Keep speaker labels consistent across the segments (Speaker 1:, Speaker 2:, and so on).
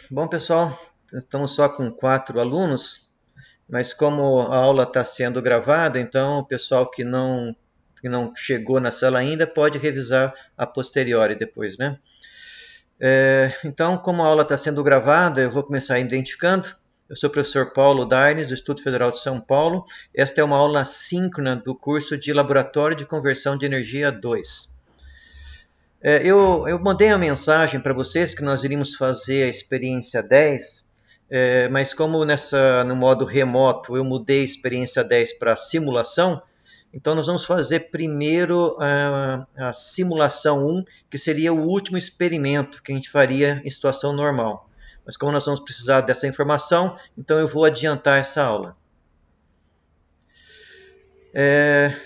Speaker 1: Bom, pessoal, estamos só com 4 alunos, mas como a aula está sendo gravada, então o pessoal que não chegou na sala ainda pode revisar a posteriori depois, né? Então, como a aula está sendo gravada, eu vou começar identificando. Eu sou o professor Paulo Darnes, do Instituto Federal de São Paulo. Esta é uma aula síncrona do curso de Laboratório de Conversão de Energia 2. Eu mandei uma mensagem para vocês que nós iríamos fazer a experiência 10, mas como no modo remoto eu mudei a experiência 10 para simulação, então nós vamos fazer primeiro a simulação 1, que seria o último experimento que a gente faria em situação normal. Mas como nós vamos precisar dessa informação, então eu vou adiantar essa aula.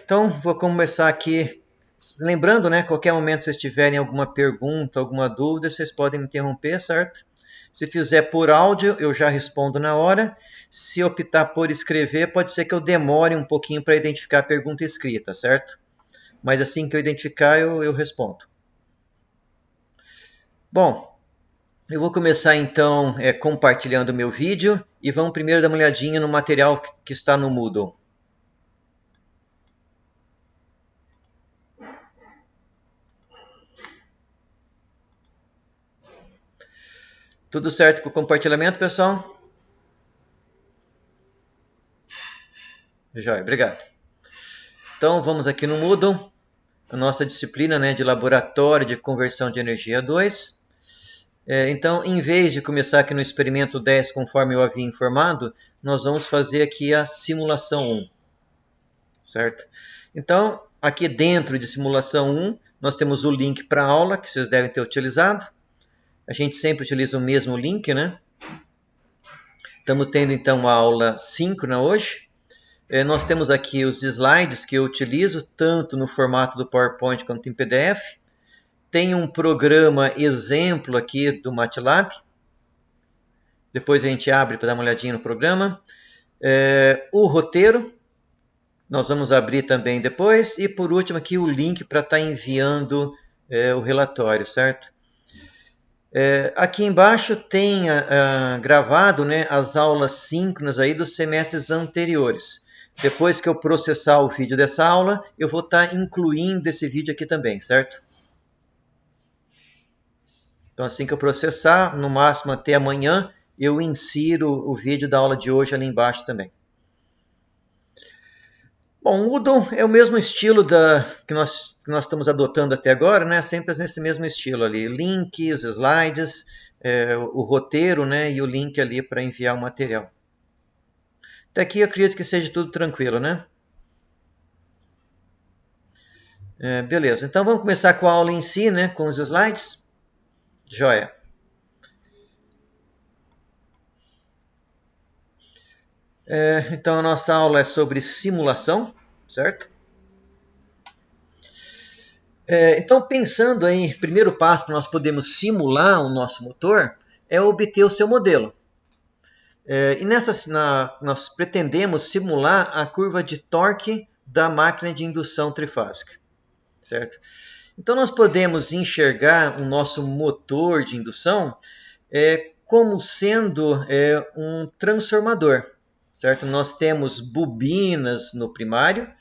Speaker 1: Então, vou começar aqui. Lembrando, né, qualquer momento que vocês tiverem alguma pergunta, alguma dúvida, vocês podem me interromper, certo? Se fizer por áudio, eu já respondo na hora. Se optar por escrever, pode ser que eu demore um pouquinho para identificar a pergunta escrita, certo? Mas assim que eu identificar, eu respondo. Bom, eu vou começar então compartilhando o meu vídeo e vamos primeiro dar uma olhadinha no material que está no Moodle. Tudo certo com o compartilhamento, pessoal? Joia, obrigado. Então, vamos aqui no Moodle, a nossa disciplina, né, de Laboratório de Conversão de Energia 2. Então, em vez de começar aqui no experimento 10, conforme eu havia informado, nós vamos fazer aqui a simulação 1, certo? Então, aqui dentro de simulação 1, nós temos o link para a aula, que vocês devem ter utilizado. A gente sempre utiliza o mesmo link, né? Estamos tendo, então, uma aula síncrona hoje. Nós temos aqui os slides que eu utilizo, tanto no formato do PowerPoint quanto em PDF. Tem um programa exemplo aqui do MATLAB. Depois a gente abre para dar uma olhadinha no programa. O roteiro, nós vamos abrir também depois. E por último aqui o link para estar enviando o relatório, certo? Aqui embaixo tem gravado, né, as aulas síncronas aí dos semestres anteriores. Depois que eu processar o vídeo dessa aula, eu vou estar incluindo esse vídeo aqui também, certo? Então, assim que eu processar, no máximo até amanhã, eu insiro o vídeo da aula de hoje ali embaixo também. Bom, o Moodle é o mesmo estilo que nós estamos adotando até agora, né? Sempre nesse mesmo estilo ali. Link, os slides, o roteiro, né? E o link ali para enviar o material. Até aqui eu acredito que seja tudo tranquilo, né? Beleza, então vamos começar com a aula em si, né? Com os slides. Joia. Então a nossa aula é sobre simulação, certo? Então pensando aí, primeiro passo que nós podemos simular o nosso motor é obter o seu modelo. E nós pretendemos simular a curva de torque da máquina de indução trifásica, certo? Então nós podemos enxergar o nosso motor de indução como sendo um transformador, certo? Nós temos bobinas no primário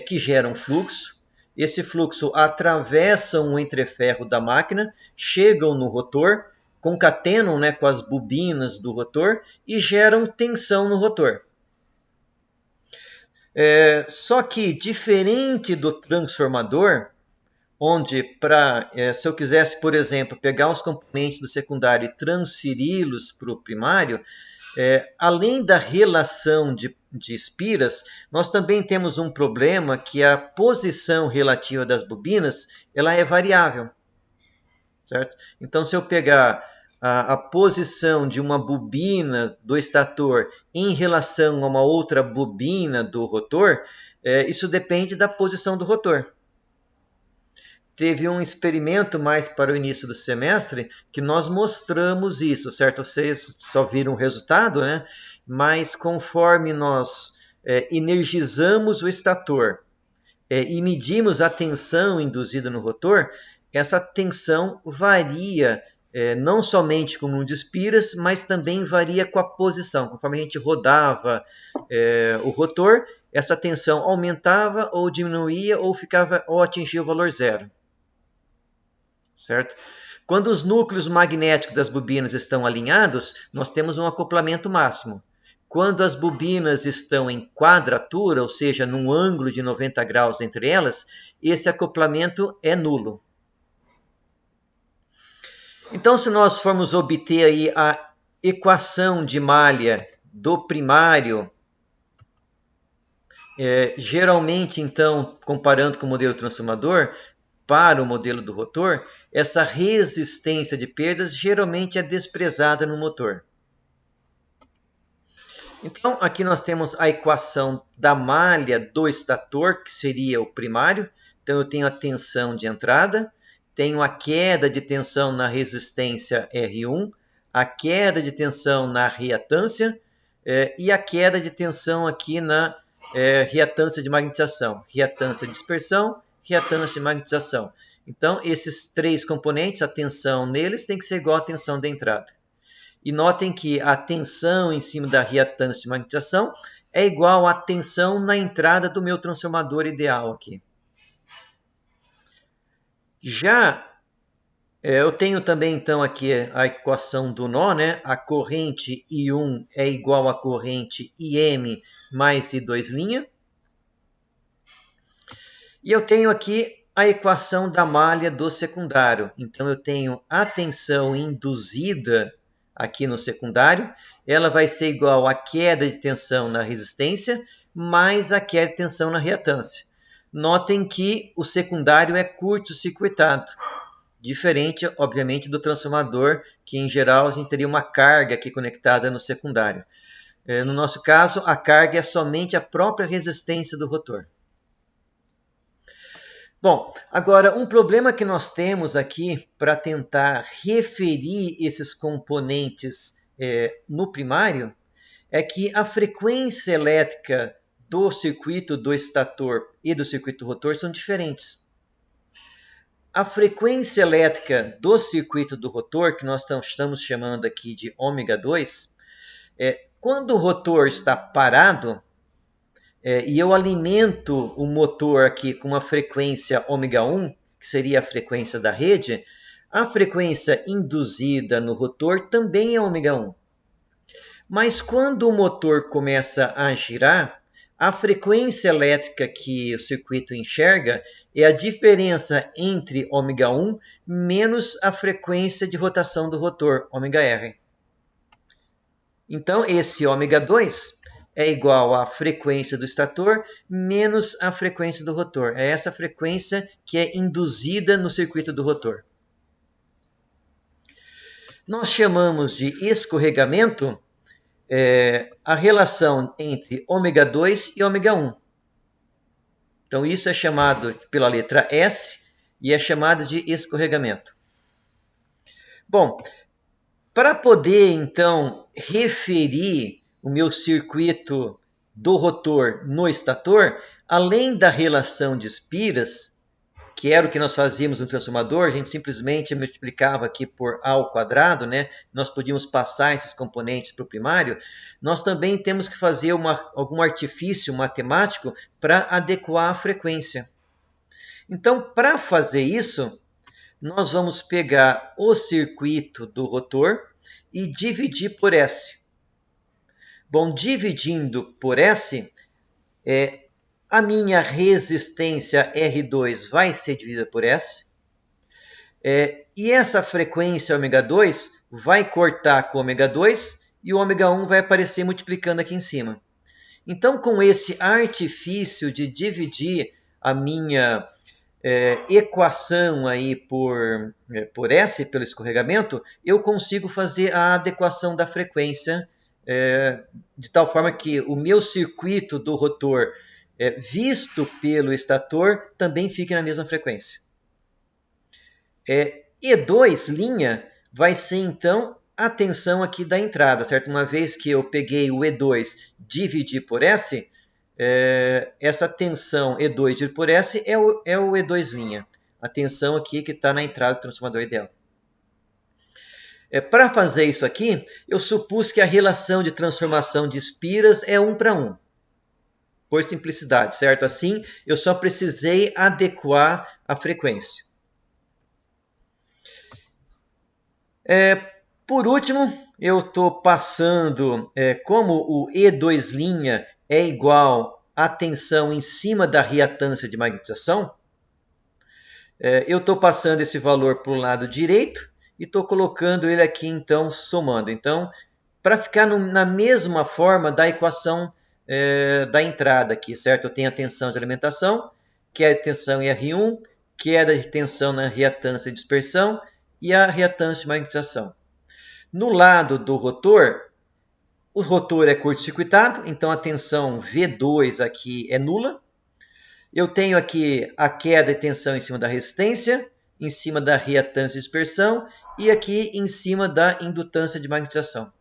Speaker 1: que geram fluxo. Esse fluxo atravessa um entreferro da máquina, chegam no rotor, concatenam, né, com as bobinas do rotor e geram tensão no rotor. Só que diferente do transformador, onde se eu quisesse, por exemplo, pegar os componentes do secundário e transferi-los para o primário, além da relação de espiras, nós também temos um problema que a posição relativa das bobinas ela é variável, certo? Então, se eu pegar a posição de uma bobina do estator em relação a uma outra bobina do rotor, isso depende da posição do rotor. Teve um experimento mais para o início do semestre que nós mostramos isso, certo? Vocês só viram o resultado, né? Mas conforme nós energizamos o estator e medimos a tensão induzida no rotor, essa tensão varia não somente com o número de espiras, mas também varia com a posição. Conforme a gente rodava o rotor, essa tensão aumentava ou diminuía ou ficava ou atingia o valor zero. Certo? Quando os núcleos magnéticos das bobinas estão alinhados, nós temos um acoplamento máximo. Quando as bobinas estão em quadratura, ou seja, num ângulo de 90 graus entre elas, esse acoplamento é nulo. Então, se nós formos obter aí a equação de malha do primário, geralmente, então, comparando com o modelo transformador, para o modelo do rotor, essa resistência de perdas geralmente é desprezada no motor. Então, aqui nós temos a equação da malha do estator, que seria o primário. Então, eu tenho a tensão de entrada, tenho a queda de tensão na resistência R1, a queda de tensão na reatância e a queda de tensão aqui na reatância de magnetização. Reatância de dispersão, reatância de magnetização. Então, esses três componentes, a tensão neles tem que ser igual à tensão da entrada. E notem que a tensão em cima da reatância de magnetização é igual à tensão na entrada do meu transformador ideal aqui. Já eu tenho também então aqui a equação do nó, né? A corrente I1 é igual à corrente IM mais I2'. E eu tenho aqui a equação da malha do secundário. Então eu tenho a tensão induzida aqui no secundário, ela vai ser igual à queda de tensão na resistência mais a queda de tensão na reatância. Notem que o secundário é curto-circuitado, diferente, obviamente, do transformador, que em geral a gente teria uma carga aqui conectada no secundário. No nosso caso, a carga é somente a própria resistência do rotor. Bom, agora um problema que nós temos aqui para tentar referir esses componentes no primário é que a frequência elétrica do circuito do estator e do circuito rotor são diferentes. A frequência elétrica do circuito do rotor, que nós estamos chamando aqui de ômega 2, quando o rotor está parado, e eu alimento o motor aqui com uma frequência ômega 1, que seria a frequência da rede, a frequência induzida no rotor também é ômega 1. Mas quando o motor começa a girar, a frequência elétrica que o circuito enxerga é a diferença entre ômega 1 menos a frequência de rotação do rotor, ômega R. Então, esse ômega 2 é igual à frequência do estator menos a frequência do rotor. É essa frequência que é induzida no circuito do rotor. Nós chamamos de escorregamento a relação entre ômega 2 e ômega 1. Então, isso é chamado pela letra S e é chamado de escorregamento. Bom, para poder, então, referir o meu circuito do rotor no estator, além da relação de espiras, que era o que nós fazíamos no transformador, a gente simplesmente multiplicava aqui por A ao quadrado, né? Nós podíamos passar esses componentes para o primário. Nós também temos que fazer algum artifício matemático para adequar a frequência. Então, para fazer isso, nós vamos pegar o circuito do rotor e dividir por S. Bom, dividindo por S, a minha resistência R2 vai ser dividida por S. E essa frequência ômega 2 vai cortar com ômega 2 e o ômega 1 vai aparecer multiplicando aqui em cima. Então, com esse artifício de dividir a minha equação aí por S, pelo escorregamento, eu consigo fazer a adequação da frequência de tal forma que o meu circuito do rotor visto pelo estator também fique na mesma frequência. E2' vai ser então a tensão aqui da entrada, certo? Uma vez que eu peguei o E2 dividi por S, essa tensão E2 dividido por S é o E2', a tensão aqui que está na entrada do transformador ideal. Para fazer isso aqui, eu supus que a relação de transformação de espiras é 1 para 1. Por simplicidade, certo? Assim, eu só precisei adequar a frequência. Por último, eu estou passando, como o E2' é igual à tensão em cima da reatância de magnetização, eu estou passando esse valor para o lado direito e estou colocando ele aqui, então, somando. Então, para ficar na mesma forma da equação da entrada aqui, certo? Eu tenho a tensão de alimentação, que é a tensão em R1, queda de tensão na reatância de dispersão e a reatância de magnetização. No lado do rotor, o rotor é curto-circuitado, então a tensão V2 aqui é nula. Eu tenho aqui a queda de tensão em cima da resistência, em cima da reatância de dispersão e aqui em cima da indutância de magnetização.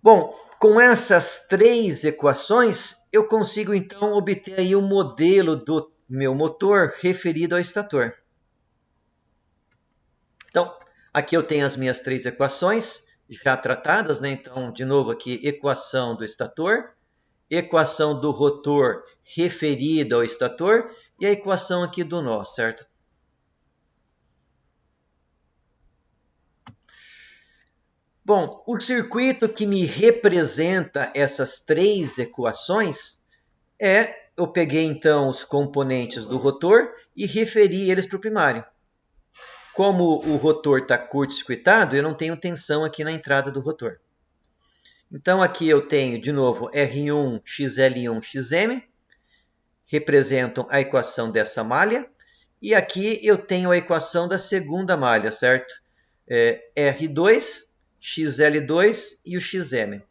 Speaker 1: Bom, com essas 3 equações, eu consigo então obter aí o modelo do meu motor referido ao estator. Então, aqui eu tenho as minhas 3 equações já tratadas, né? Então, de novo aqui, equação do estator, equação do rotor referida ao estator e a equação aqui do nó, certo? Bom, o circuito que me representa essas 3 equações eu peguei então os componentes do rotor e referi eles para o primário. Como o rotor está curto-circuitado, eu não tenho tensão aqui na entrada do rotor. Então aqui eu tenho, de novo, R1, XL1, XM, representam a equação dessa malha. E aqui eu tenho a equação da segunda malha, certo? R2, XL2 e o XM.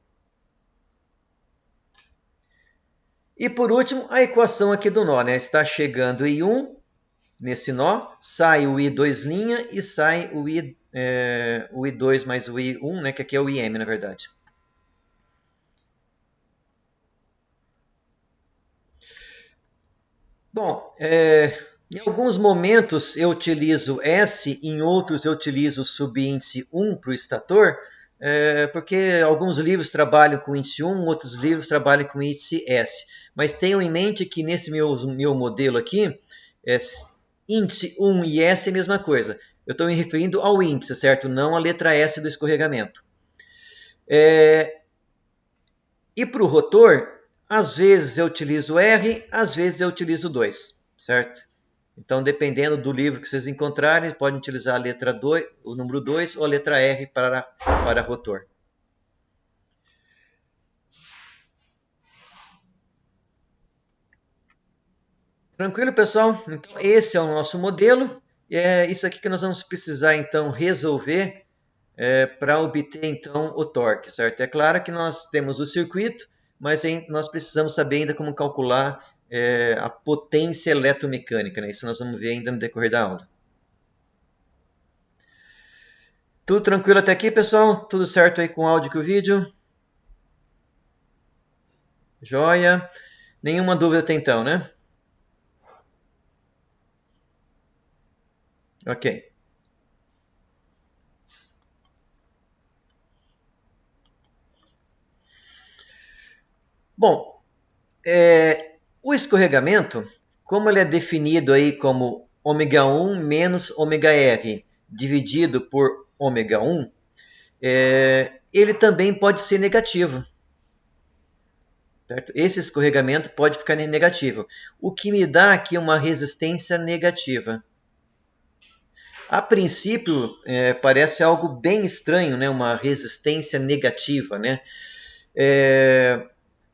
Speaker 1: E por último, a equação aqui do nó, né? Está chegando I1 nesse nó, sai o I2' e sai o I2 mais o I1, né? Que aqui é o IM, na verdade. Bom, em alguns momentos eu utilizo S, em outros eu utilizo o subíndice 1 para o estator, porque alguns livros trabalham com índice 1, outros livros trabalham com índice S. Mas tenham em mente que nesse meu modelo aqui, índice 1 e S é a mesma coisa. Eu estou me referindo ao índice, certo? Não à letra S do escorregamento. E para o rotor, às vezes eu utilizo R, às vezes eu utilizo 2, certo? Então, dependendo do livro que vocês encontrarem, podem utilizar a letra 2, o número 2 ou a letra R para rotor. Tranquilo, pessoal? Então, esse é o nosso modelo. E é isso aqui que nós vamos precisar, então, resolver para obter, então, o torque, certo? É claro que nós temos o circuito, mas nós precisamos saber ainda como calcular a potência eletromecânica, né? Isso nós vamos ver ainda no decorrer da aula. Tudo tranquilo até aqui, pessoal? Tudo certo aí com o áudio e com o vídeo? Joia? Nenhuma dúvida até então, né? Ok. Bom, o escorregamento, como ele é definido aí como ômega1 menos ômega R dividido por ômega 1, ele também pode ser negativo. Certo? Esse escorregamento pode ficar negativo, o que me dá aqui uma resistência negativa. A princípio, parece algo bem estranho, né? Uma resistência negativa, né?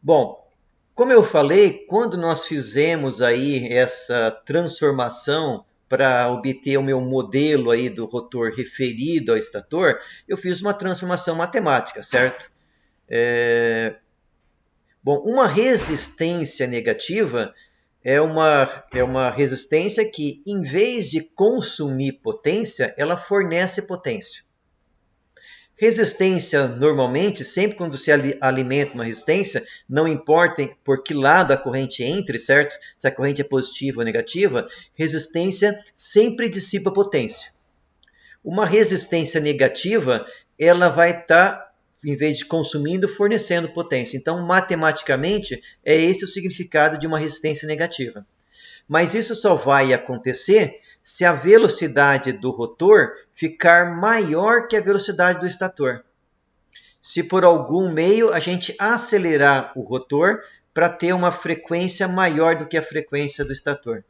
Speaker 1: Bom, como eu falei, quando nós fizemos aí essa transformação para obter o meu modelo aí do rotor referido ao estator, eu fiz uma transformação matemática, certo? Bom, uma resistência negativa é uma resistência que, em vez de consumir potência, ela fornece potência. Resistência, normalmente, sempre quando se alimenta uma resistência, não importa por que lado a corrente entre, certo? Se a corrente é positiva ou negativa, resistência sempre dissipa potência. Uma resistência negativa, ela vai estar, em vez de consumindo, fornecendo potência. Então, matematicamente, é esse o significado de uma resistência negativa. Mas isso só vai acontecer se a velocidade do rotor ficar maior que a velocidade do estator. Se por algum meio a gente acelerar o rotor para ter uma frequência maior do que a frequência do estator.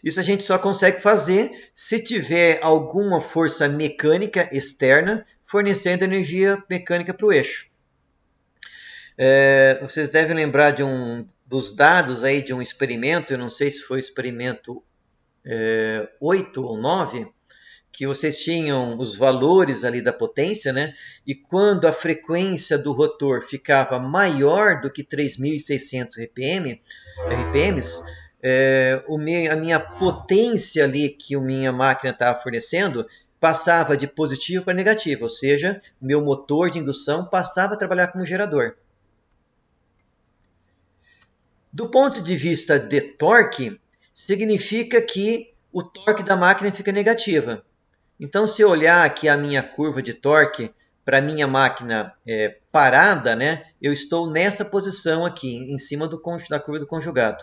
Speaker 1: Isso a gente só consegue fazer se tiver alguma força mecânica externa fornecendo energia mecânica para o eixo. Vocês devem lembrar dos dados aí de um experimento, eu não sei se foi o experimento 8 ou 9, que vocês tinham os valores ali da potência, né? E quando a frequência do rotor ficava maior do que 3.600 RPMs, a minha potência ali que a minha máquina estava fornecendo passava de positivo para negativo, ou seja, o meu motor de indução passava a trabalhar como gerador. Do ponto de vista de torque, significa que o torque da máquina fica negativa. Então, se eu olhar aqui a minha curva de torque para a minha máquina parada, né, eu estou nessa posição aqui, em cima da curva do conjugado.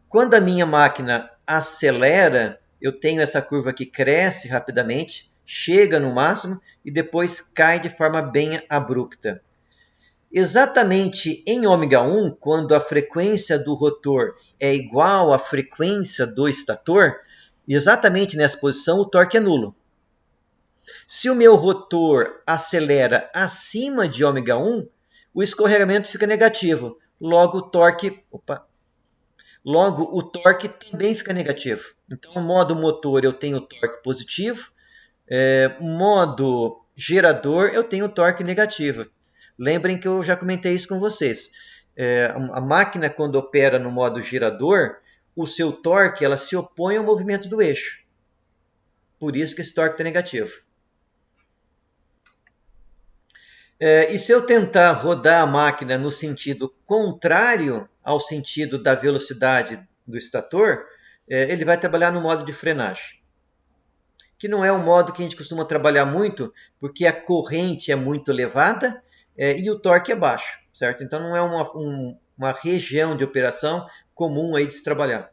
Speaker 1: Quando a minha máquina acelera, eu tenho essa curva que cresce rapidamente, chega no máximo e depois cai de forma bem abrupta. Exatamente em ômega 1, quando a frequência do rotor é igual à frequência do estator, exatamente nessa posição o torque é nulo. Se o meu rotor acelera acima de ômega 1, o escorregamento fica negativo. Logo, o torque também fica negativo. Então, no modo motor, eu tenho torque positivo. Modo gerador, eu tenho torque negativo. Lembrem que eu já comentei isso com vocês. A máquina, quando opera no modo gerador, o seu torque ela se opõe ao movimento do eixo. Por isso que esse torque está negativo. E se eu tentar rodar a máquina no sentido contrário ao sentido da velocidade do estator, ele vai trabalhar no modo de frenagem. Que não é um modo que a gente costuma trabalhar muito, porque a corrente é muito elevada e o torque é baixo, certo? Então não é uma região de operação comum aí de se trabalhar.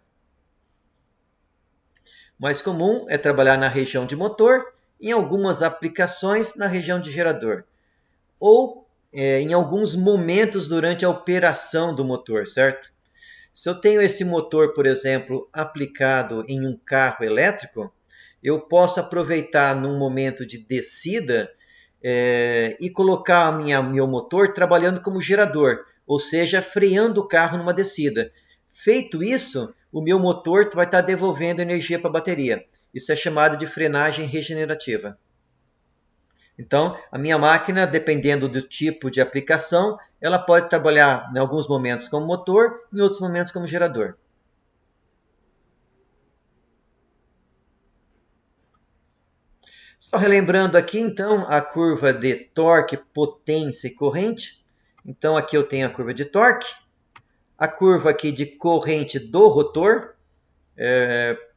Speaker 1: Mais comum é trabalhar na região de motor, em algumas aplicações na região de gerador. Ou em alguns momentos durante a operação do motor, certo? Se eu tenho esse motor, por exemplo, aplicado em um carro elétrico, eu posso aproveitar num momento de descida e colocar meu motor trabalhando como gerador, ou seja, freando o carro numa descida. Feito isso, o meu motor vai estar devolvendo energia para a bateria. Isso é chamado de frenagem regenerativa. Então, a minha máquina, dependendo do tipo de aplicação, ela pode trabalhar em alguns momentos como motor, em outros momentos como gerador. Só relembrando aqui, então, a curva de torque, potência e corrente. Então, aqui eu tenho a curva de torque, a curva aqui de corrente do rotor.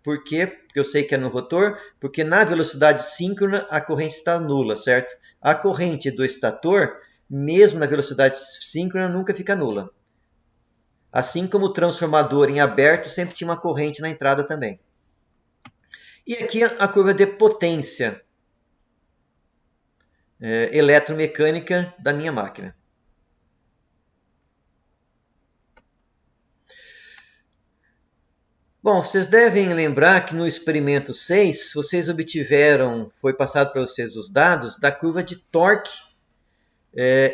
Speaker 1: Por quê? Porque eu sei que é no rotor, porque na velocidade síncrona a corrente está nula, certo? A corrente do estator, mesmo na velocidade síncrona, nunca fica nula. Assim como o transformador em aberto sempre tinha uma corrente na entrada também. E aqui a curva de potência eletromecânica da minha máquina. Bom, vocês devem lembrar que no experimento 6, vocês obtiveram, foi passado para vocês os dados da curva de torque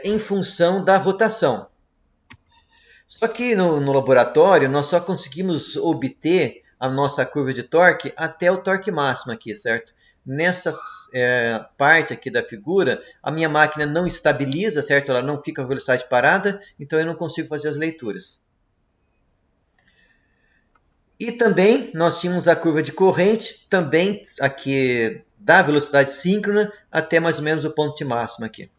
Speaker 1: em função da rotação. Só que no laboratório, nós só conseguimos obter a nossa curva de torque até o torque máximo aqui, certo? Nessa parte aqui da figura, a minha máquina não estabiliza, certo? Ela não fica com a velocidade parada, então eu não consigo fazer as leituras. E também nós tínhamos a curva de corrente, também aqui da velocidade síncrona até mais ou menos o ponto de máxima aqui.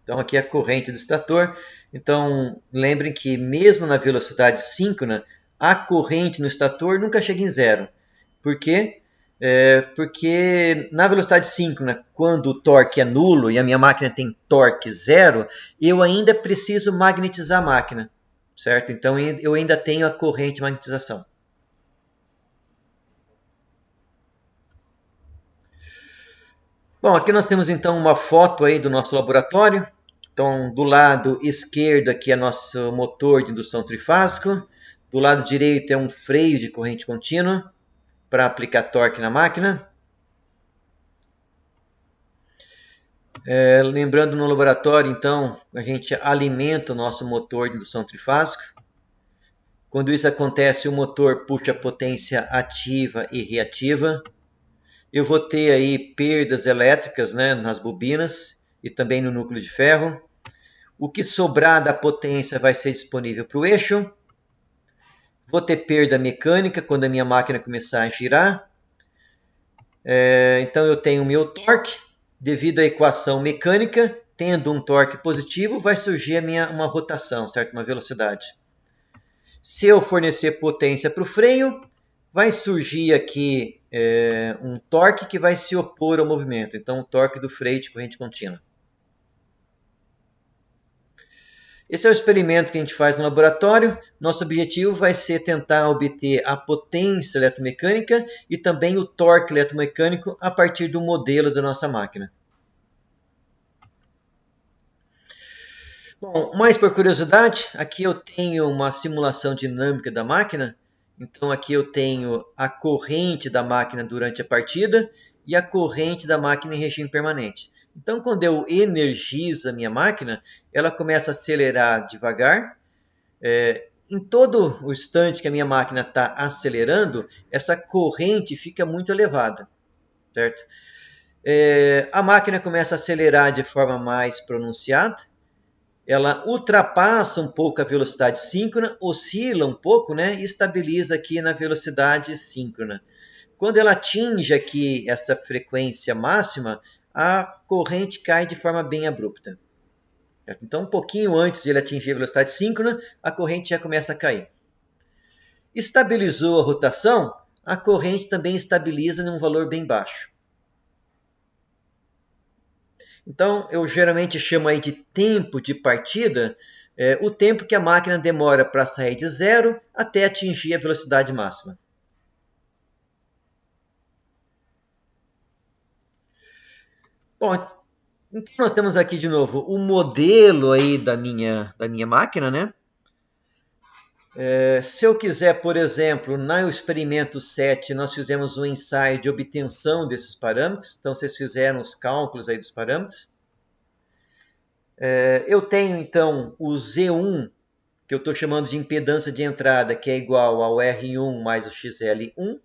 Speaker 1: Então aqui é a corrente do estator. Então lembrem que mesmo na velocidade síncrona, a corrente no estator nunca chega em zero. Por quê? Porque na velocidade síncrona, quando o torque é nulo e a minha máquina tem torque zero, eu ainda preciso magnetizar a máquina, certo? Então eu ainda tenho a corrente de magnetização. Bom, aqui nós temos então uma foto aí do nosso laboratório. Então, do lado esquerdo aqui é nosso motor de indução trifásico. Do lado direito é um freio de corrente contínua para aplicar torque na máquina. Lembrando, no laboratório, então, a gente alimenta o nosso motor de indução trifásica. Quando isso acontece, o motor puxa a potência ativa e reativa. Eu vou ter aí perdas elétricas, né, nas bobinas e também no núcleo de ferro. O que sobrar da potência vai ser disponível para o eixo. Vou ter perda mecânica quando a minha máquina começar a girar. Então eu tenho o meu torque. Devido à equação mecânica, tendo um torque positivo, vai surgir uma rotação, certo? Uma velocidade. Se eu fornecer potência para o freio, vai surgir aqui um torque que vai se opor ao movimento. Então, o torque do freio de corrente contínua. Esse é o experimento que a gente faz no laboratório. Nosso objetivo vai ser tentar obter a potência eletromecânica e também o torque eletromecânico a partir do modelo da nossa máquina. Bom, mais por curiosidade, aqui eu tenho uma simulação dinâmica da máquina. Então aqui eu tenho a corrente da máquina durante a partida e a corrente da máquina em regime permanente. Então quando eu energizo a minha máquina, ela começa a acelerar devagar. Em todo o instante que a minha máquina está acelerando, essa corrente fica muito elevada, certo? A máquina começa a acelerar de forma mais pronunciada. Ela ultrapassa um pouco a velocidade síncrona, oscila um pouco, né, e estabiliza aqui na velocidade síncrona. Quando ela atinge aqui essa frequência máxima, a corrente cai de forma bem abrupta. Então, um pouquinho antes de ele atingir a velocidade síncrona, a corrente já começa a cair. Estabilizou a rotação, a corrente também estabiliza num valor bem baixo. Então, eu geralmente chamo aí de tempo de partida, o tempo que a máquina demora para sair de zero até atingir a velocidade máxima. Bom, então nós temos aqui de novo o modelo aí da minha máquina, né? Se eu quiser, por exemplo, no experimento 7, nós fizemos um ensaio de obtenção desses parâmetros. Então, vocês fizeram os cálculos aí dos parâmetros. Eu tenho, então, o Z1, que eu estou chamando de impedância de entrada, que é igual ao R1 mais o XL1.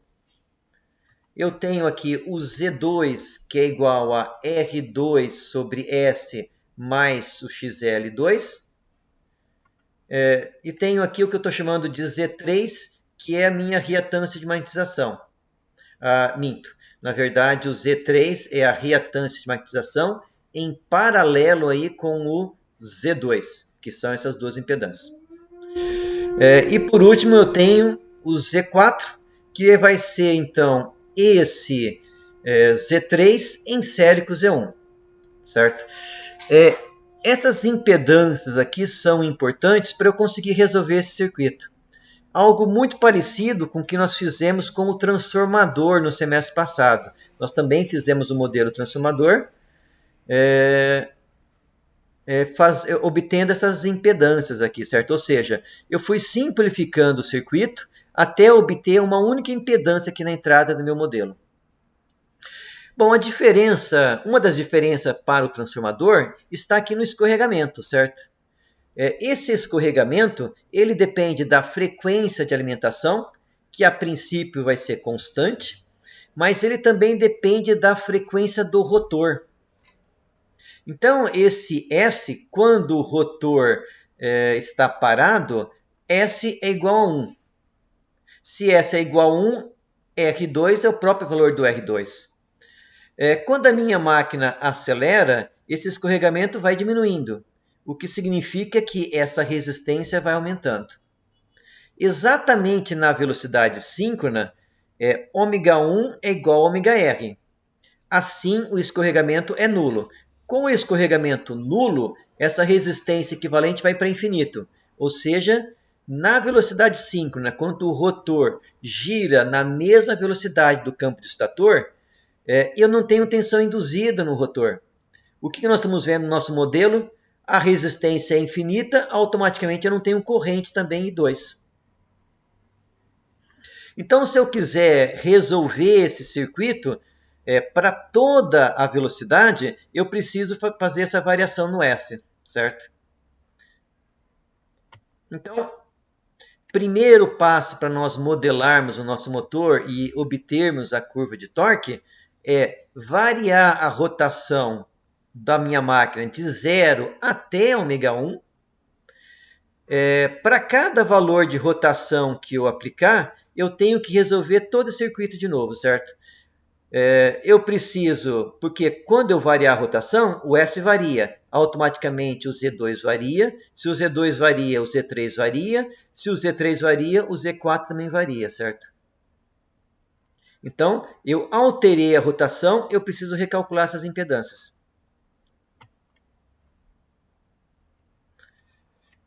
Speaker 1: Eu tenho aqui o Z2, que é igual a R2 sobre S mais o XL2. E tenho aqui o que eu estou chamando de Z3, que é a minha reatância de magnetização. Minto. Na verdade, o Z3 é a reatância de magnetização em paralelo aí com o Z2, que são essas duas impedâncias. E por último, eu tenho o Z4, que vai ser então esse Z3 em série com o Z1, certo? Essas impedâncias aqui são importantes para eu conseguir resolver esse circuito. Algo muito parecido com o que nós fizemos com o transformador no semestre passado. Nós também fizemos o modelo transformador, obtendo essas impedâncias aqui, certo? Ou seja, eu fui simplificando o circuito até obter uma única impedância aqui na entrada do meu modelo. Bom, uma das diferenças para o transformador está aqui no escorregamento, certo? Esse escorregamento, ele depende da frequência de alimentação, que a princípio vai ser constante, mas ele também depende da frequência do rotor. Então, esse S, quando o rotor está parado, S é igual a 1. Se S é igual a 1, R2 é o próprio valor do R2. Quando a minha máquina acelera, esse escorregamento vai diminuindo, o que significa que essa resistência vai aumentando. Exatamente na velocidade síncrona, ômega1 é igual a ômega r. Assim, o escorregamento é nulo. Com o escorregamento nulo, essa resistência equivalente vai para infinito. Ou seja, na velocidade síncrona, quando o rotor gira na mesma velocidade do campo do estator, eu não tenho tensão induzida no rotor. O que nós estamos vendo no nosso modelo? A resistência é infinita, automaticamente eu não tenho corrente também I2. Então, se eu quiser resolver esse circuito para toda a velocidade, eu preciso fazer essa variação no S, certo? Então, primeiro passo para nós modelarmos o nosso motor e obtermos a curva de torque é variar a rotação da minha máquina de 0 até ômega1. Para cada valor de rotação que eu aplicar, eu tenho que resolver todo o circuito de novo, certo? Eu preciso, porque quando eu variar a rotação, o S varia. Automaticamente o Z2 varia. Se o Z2 varia, o Z3 varia. Se o Z3 varia, o Z4 também varia, certo? Então, eu alterei a rotação, eu preciso recalcular essas impedâncias.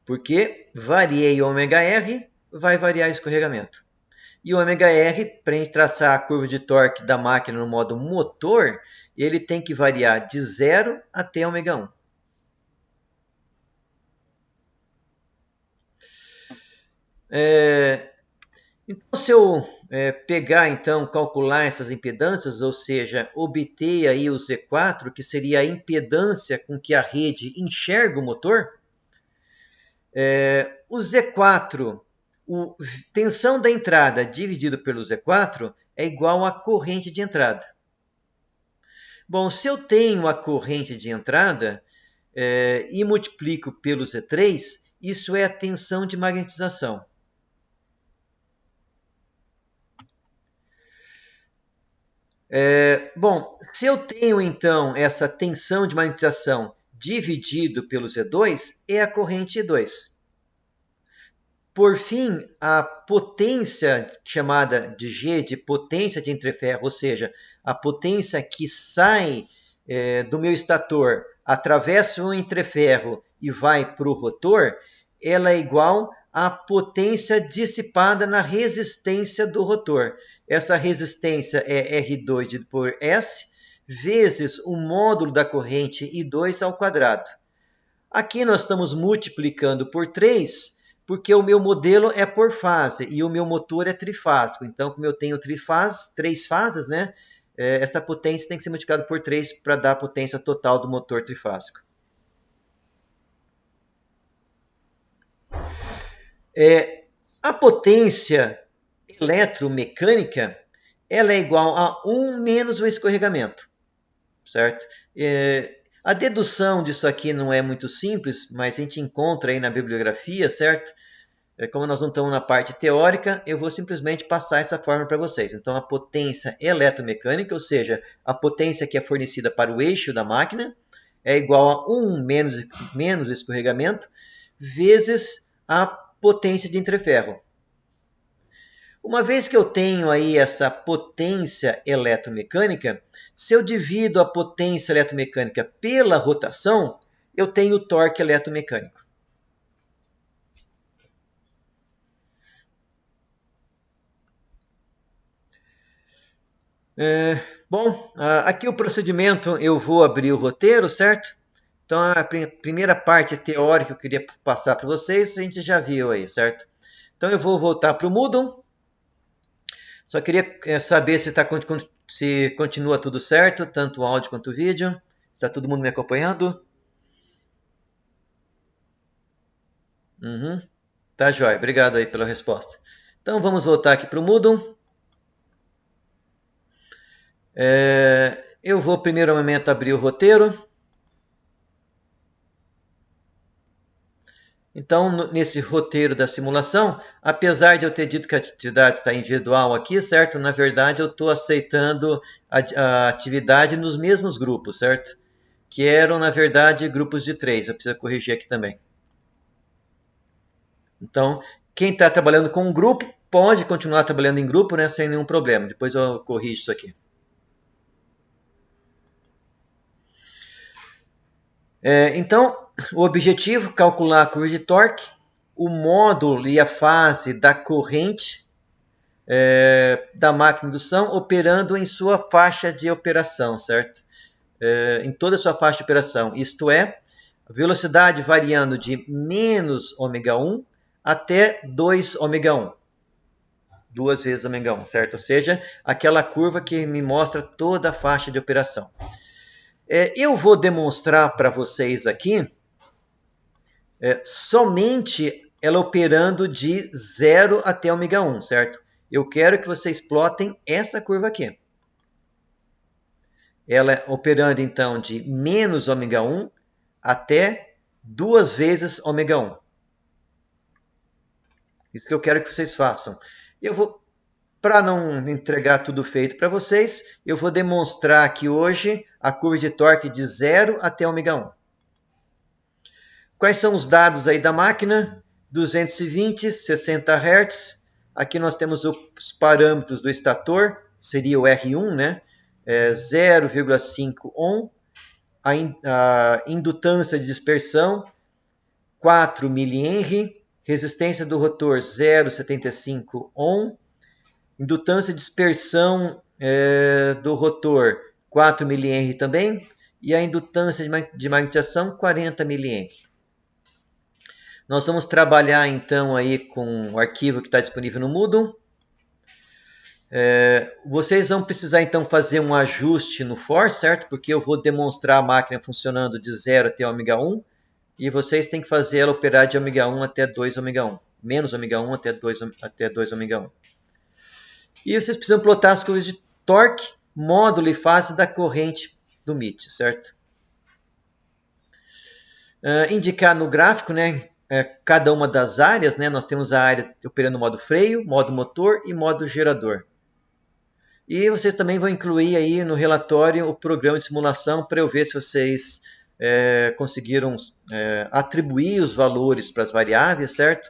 Speaker 1: Porque variei ômega R, vai variar o escorregamento. E o ômega R, para a gente traçar a curva de torque da máquina no modo motor, ele tem que variar de 0 até ômega 1. Então, se eu pegar, então, calcular essas impedâncias, ou seja, obter aí o Z4, que seria a impedância com que a rede enxerga o motor, o Z4, tensão da entrada dividido pelo Z4 é igual à corrente de entrada. Bom, se eu tenho a corrente de entrada e multiplico pelo Z3, isso é a tensão de magnetização. Bom, se eu tenho então essa tensão de magnetização dividido pelo Z2, é a corrente I2. Por fim, a potência chamada de G, de potência de entreferro, ou seja, a potência que sai do meu estator, atravessa o entreferro e vai para o rotor, ela é igual à potência dissipada na resistência do rotor. Essa resistência é R2 por S, vezes o módulo da corrente I2 ao quadrado. Aqui nós estamos multiplicando por 3, porque o meu modelo é por fase e o meu motor é trifásico. Então, como eu tenho três fases, né, essa potência tem que ser multiplicada por 3 para dar a potência total do motor trifásico. A potência eletromecânica ela é igual a 1 menos o escorregamento, certo? A dedução disso aqui não é muito simples, mas a gente encontra aí na bibliografia, certo? Como nós não estamos na parte teórica, eu vou simplesmente passar essa fórmula para vocês. Então, a potência eletromecânica, ou seja, a potência que é fornecida para o eixo da máquina, é igual a 1 menos o escorregamento, vezes a potência de entreferro. Uma vez que eu tenho aí essa potência eletromecânica, se eu divido a potência eletromecânica pela rotação, eu tenho o torque eletromecânico. Bom, aqui o procedimento, eu vou abrir o roteiro, certo? Então, a primeira parte teórica que eu queria passar para vocês, a gente já viu aí, certo? Então, eu vou voltar para o Moodle. Só queria saber se continua tudo certo, tanto o áudio quanto o vídeo. Está todo mundo me acompanhando? Tá jóia. Obrigado aí pela resposta. Então, vamos voltar aqui para o Moodle. Eu vou, primeiramente, abrir o roteiro. Então, nesse roteiro da simulação, apesar de eu ter dito que a atividade está individual aqui, certo? Na verdade, eu estou aceitando a atividade nos mesmos grupos, certo? Que eram, na verdade, grupos de 3. Eu preciso corrigir aqui também. Então, Quem está trabalhando com um grupo pode continuar trabalhando em grupo, né, sem nenhum problema. Depois eu corrijo isso aqui. Então, o objetivo, calcular a curva de torque, o módulo e a fase da corrente da máquina de indução operando em sua faixa de operação, certo? Em toda a sua faixa de operação, isto é, velocidade variando de menos ômega 1 até 2 ômega 1. 2 vezes ômega 1, certo? Ou seja, aquela curva que me mostra toda a faixa de operação. Eu vou demonstrar para vocês aqui somente ela operando de 0 até ômega 1, certo? Eu quero que vocês plotem essa curva aqui. Ela operando então de menos ômega 1 até 2 vezes ômega 1. Isso que eu quero que vocês façam. Eu vou, para não entregar tudo feito para vocês, eu vou demonstrar aqui hoje a curva de torque de 0 até ômega 1. Quais são os dados aí da máquina? 220, 60 Hz. Aqui nós temos os parâmetros do estator, seria o R1, né? 0,5 ohm. A indutância de dispersão, 4 mH. Resistência do rotor, 0,75 ohm. Indutância de dispersão do rotor, 4 mH também. E a indutância de magnetização, 40 mH. Nós vamos trabalhar então aí com o arquivo que está disponível no Moodle. Vocês vão precisar então fazer um ajuste no for, certo? Porque eu vou demonstrar a máquina funcionando de 0 até ômega 1. E vocês têm que fazer ela operar de ômega 1 até 2 ômega 1. Menos ômega 1 até 2 ômega 1. E vocês precisam plotar as curvas de torque, módulo e fase da corrente do MIT, certo? Indicar no gráfico, né, cada uma das áreas, né? Nós temos a área operando no modo freio, modo motor e modo gerador. E vocês também vão incluir aí no relatório o programa de simulação para eu ver se vocês conseguiram atribuir os valores para as variáveis, certo?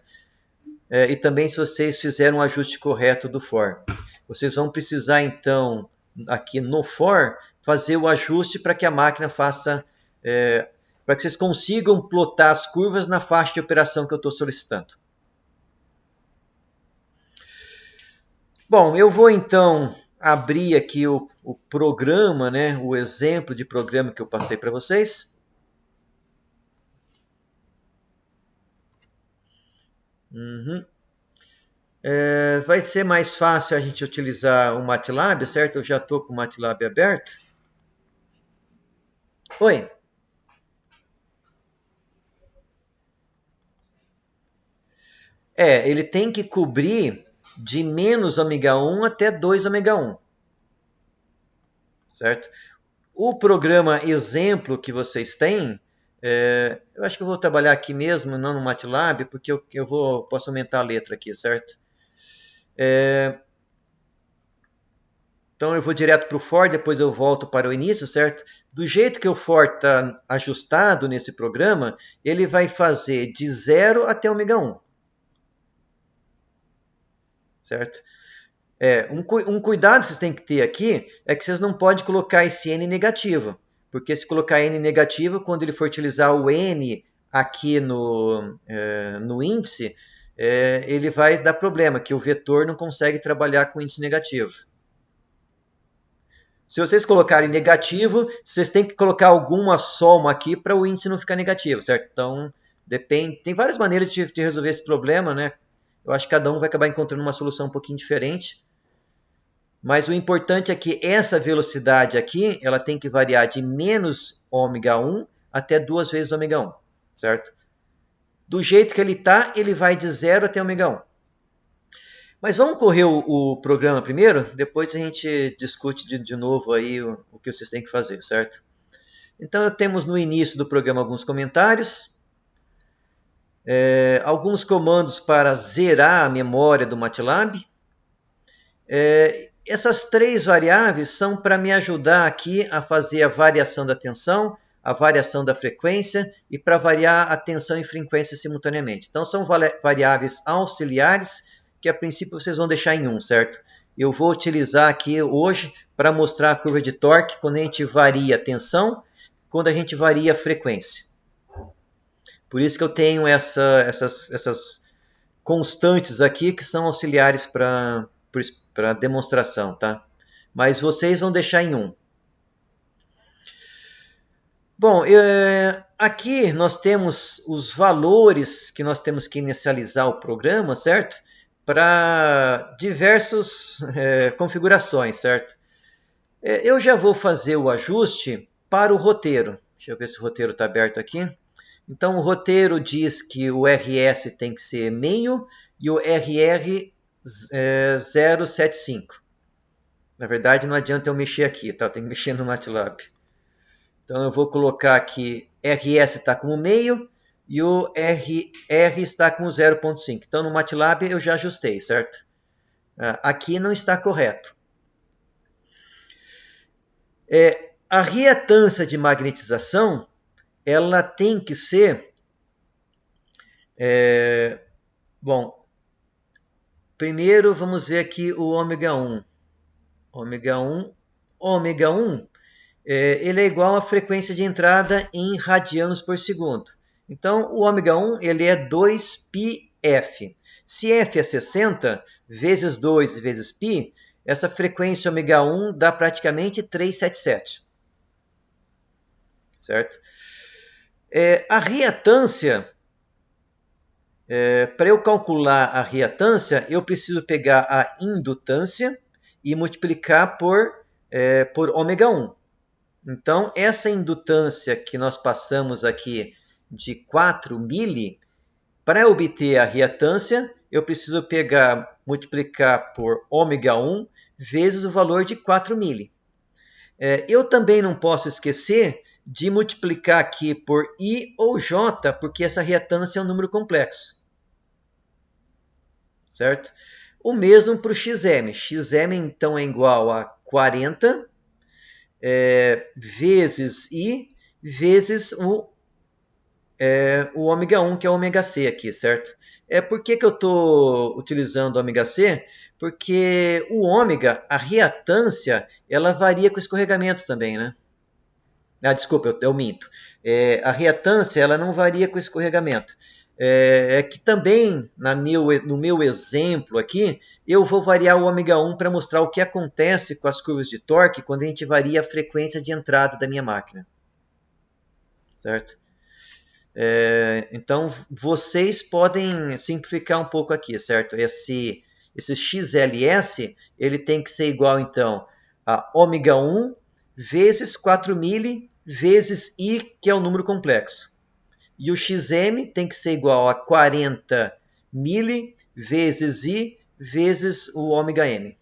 Speaker 1: E também se vocês fizeram um ajuste correto do for. Vocês vão precisar então, aqui no for, fazer o ajuste para que a máquina faça, para que vocês consigam plotar as curvas na faixa de operação que eu estou solicitando. Bom, eu vou então abrir aqui o programa, né, o exemplo de programa que eu passei para vocês. Vai ser mais fácil a gente utilizar o MATLAB, certo? Eu já estou com o MATLAB aberto. Oi. Ele tem que cobrir de menos ômega 1 até 2 ômega 1. Certo? O programa exemplo que vocês têm, eu acho que eu vou trabalhar aqui mesmo, não no MATLAB, porque eu posso aumentar a letra aqui, certo? Então eu vou direto para o for, depois eu volto para o início, certo? Do jeito que o for está ajustado nesse programa, ele vai fazer de 0 até ômega 1. Certo? Um cuidado que vocês têm que ter aqui é que vocês não podem colocar esse N negativo. Porque se colocar N negativo, quando ele for utilizar o N aqui no índice, ele vai dar problema, que o vetor não consegue trabalhar com índice negativo. Se vocês colocarem negativo, vocês têm que colocar alguma soma aqui para o índice não ficar negativo, certo? Então, depende. Tem várias maneiras de resolver esse problema, né? Eu acho que cada um vai acabar encontrando uma solução um pouquinho diferente. Mas o importante é que essa velocidade aqui, ela tem que variar de menos ômega 1 até 2 vezes ômega 1, certo? Do jeito que ele está, ele vai de 0 até ômega 1. Mas vamos correr o programa primeiro, depois a gente discute de novo aí o que vocês têm que fazer, certo? Então, temos no início do programa alguns comentários, alguns comandos para zerar a memória do MATLAB. Essas 3 variáveis são para me ajudar aqui a fazer a variação da tensão, a variação da frequência e para variar a tensão e frequência simultaneamente. Então, são variáveis auxiliares que, a princípio, vocês vão deixar em 1, certo? Eu vou utilizar aqui hoje para mostrar a curva de torque quando a gente varia a tensão, quando a gente varia a frequência. Por isso que eu tenho essas constantes aqui que são auxiliares para demonstração, tá? Mas vocês vão deixar em 1. Bom, aqui nós temos os valores que nós temos que inicializar o programa, certo? Para diversas configurações, certo? Eu já vou fazer o ajuste para o roteiro. Deixa eu ver se o roteiro está aberto aqui. Então, o roteiro diz que o RS tem que ser meio e o RR 075. Na verdade, não adianta eu mexer aqui, tá? Tem que mexer no MATLAB. Então, eu vou colocar aqui RS está como meio e o RR está como 0,5. Então, no MATLAB eu já ajustei, certo? Aqui não está correto. A reatância de magnetização, ela tem que ser... bom, primeiro vamos ver aqui o ômega 1. Ômega 1, ele é igual à frequência de entrada em radianos por segundo. Então, o ômega 1 ele é 2πf. Se f é 60, vezes 2 vezes π, essa frequência ômega 1 dá praticamente 377. Certo? A reatância, para eu calcular a reatância, eu preciso pegar a indutância e multiplicar por ômega 1. Então, essa indutância que nós passamos aqui de 4 mili, para obter a reatância, eu preciso multiplicar por ômega 1 vezes o valor de 4 mili. Eu também não posso esquecer de multiplicar aqui por I ou J, porque essa reatância é um número complexo. Certo? O mesmo para o XM. XM, então, é igual a 40 vezes I vezes o ômega 1, que é o ômega C aqui, certo? Por que eu estou utilizando o ômega C? Porque o ômega, a reatância, ela varia com escorregamento também, né? Desculpa, eu minto. A reatância, ela não varia com escorregamento. Que também, no meu exemplo aqui, eu vou variar o ômega 1 para mostrar o que acontece com as curvas de torque quando a gente varia a frequência de entrada da minha máquina. Certo? Então, vocês podem simplificar um pouco aqui, certo? Esse XLS, ele tem que ser igual, então, a ômega 1 vezes 4 mili vezes I, que é o número complexo. E o XM tem que ser igual a 40 mili vezes I vezes o ômega M.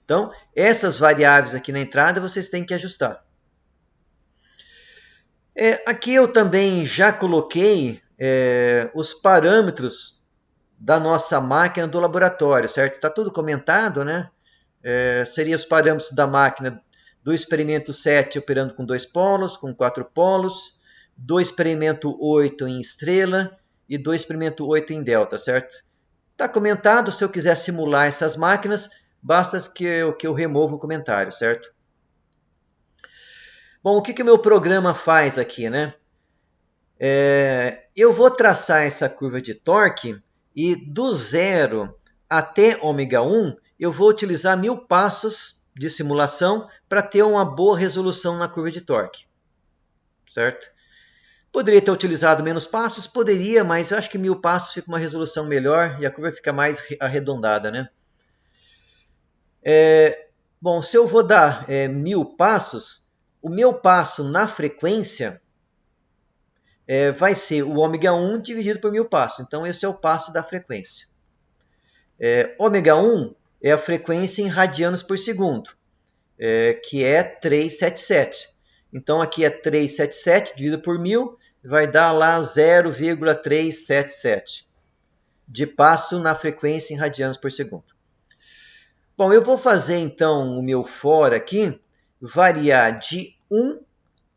Speaker 1: Então, essas variáveis aqui na entrada vocês têm que ajustar. Aqui eu também já coloquei os parâmetros da nossa máquina do laboratório, certo? Está tudo comentado, né? Seriam os parâmetros da máquina do experimento 7 operando com 2 polos, com 4 polos, do experimento 8 em estrela e do experimento 8 em delta, certo? Está comentado, se eu quiser simular essas máquinas, basta que eu remova o comentário, certo? Bom, o que o meu programa faz aqui, né? Eu vou traçar essa curva de torque e do 0 até ômega 1, eu vou utilizar 1000 passos de simulação para ter uma boa resolução na curva de torque. Certo? Poderia ter utilizado menos passos? Poderia, mas eu acho que 1000 passos fica uma resolução melhor e a curva fica mais arredondada, né? Bom, se eu vou dar 1000 passos, o meu passo na frequência vai ser o ômega 1 dividido por 1000 passos. Então, esse é o passo da frequência. Ômega 1 é a frequência em radianos por segundo, que é 377. Então, aqui é 377 dividido por 1000, vai dar lá 0,377 de passo na frequência em radianos por segundo. Bom, eu vou fazer então o meu for aqui, variar de 1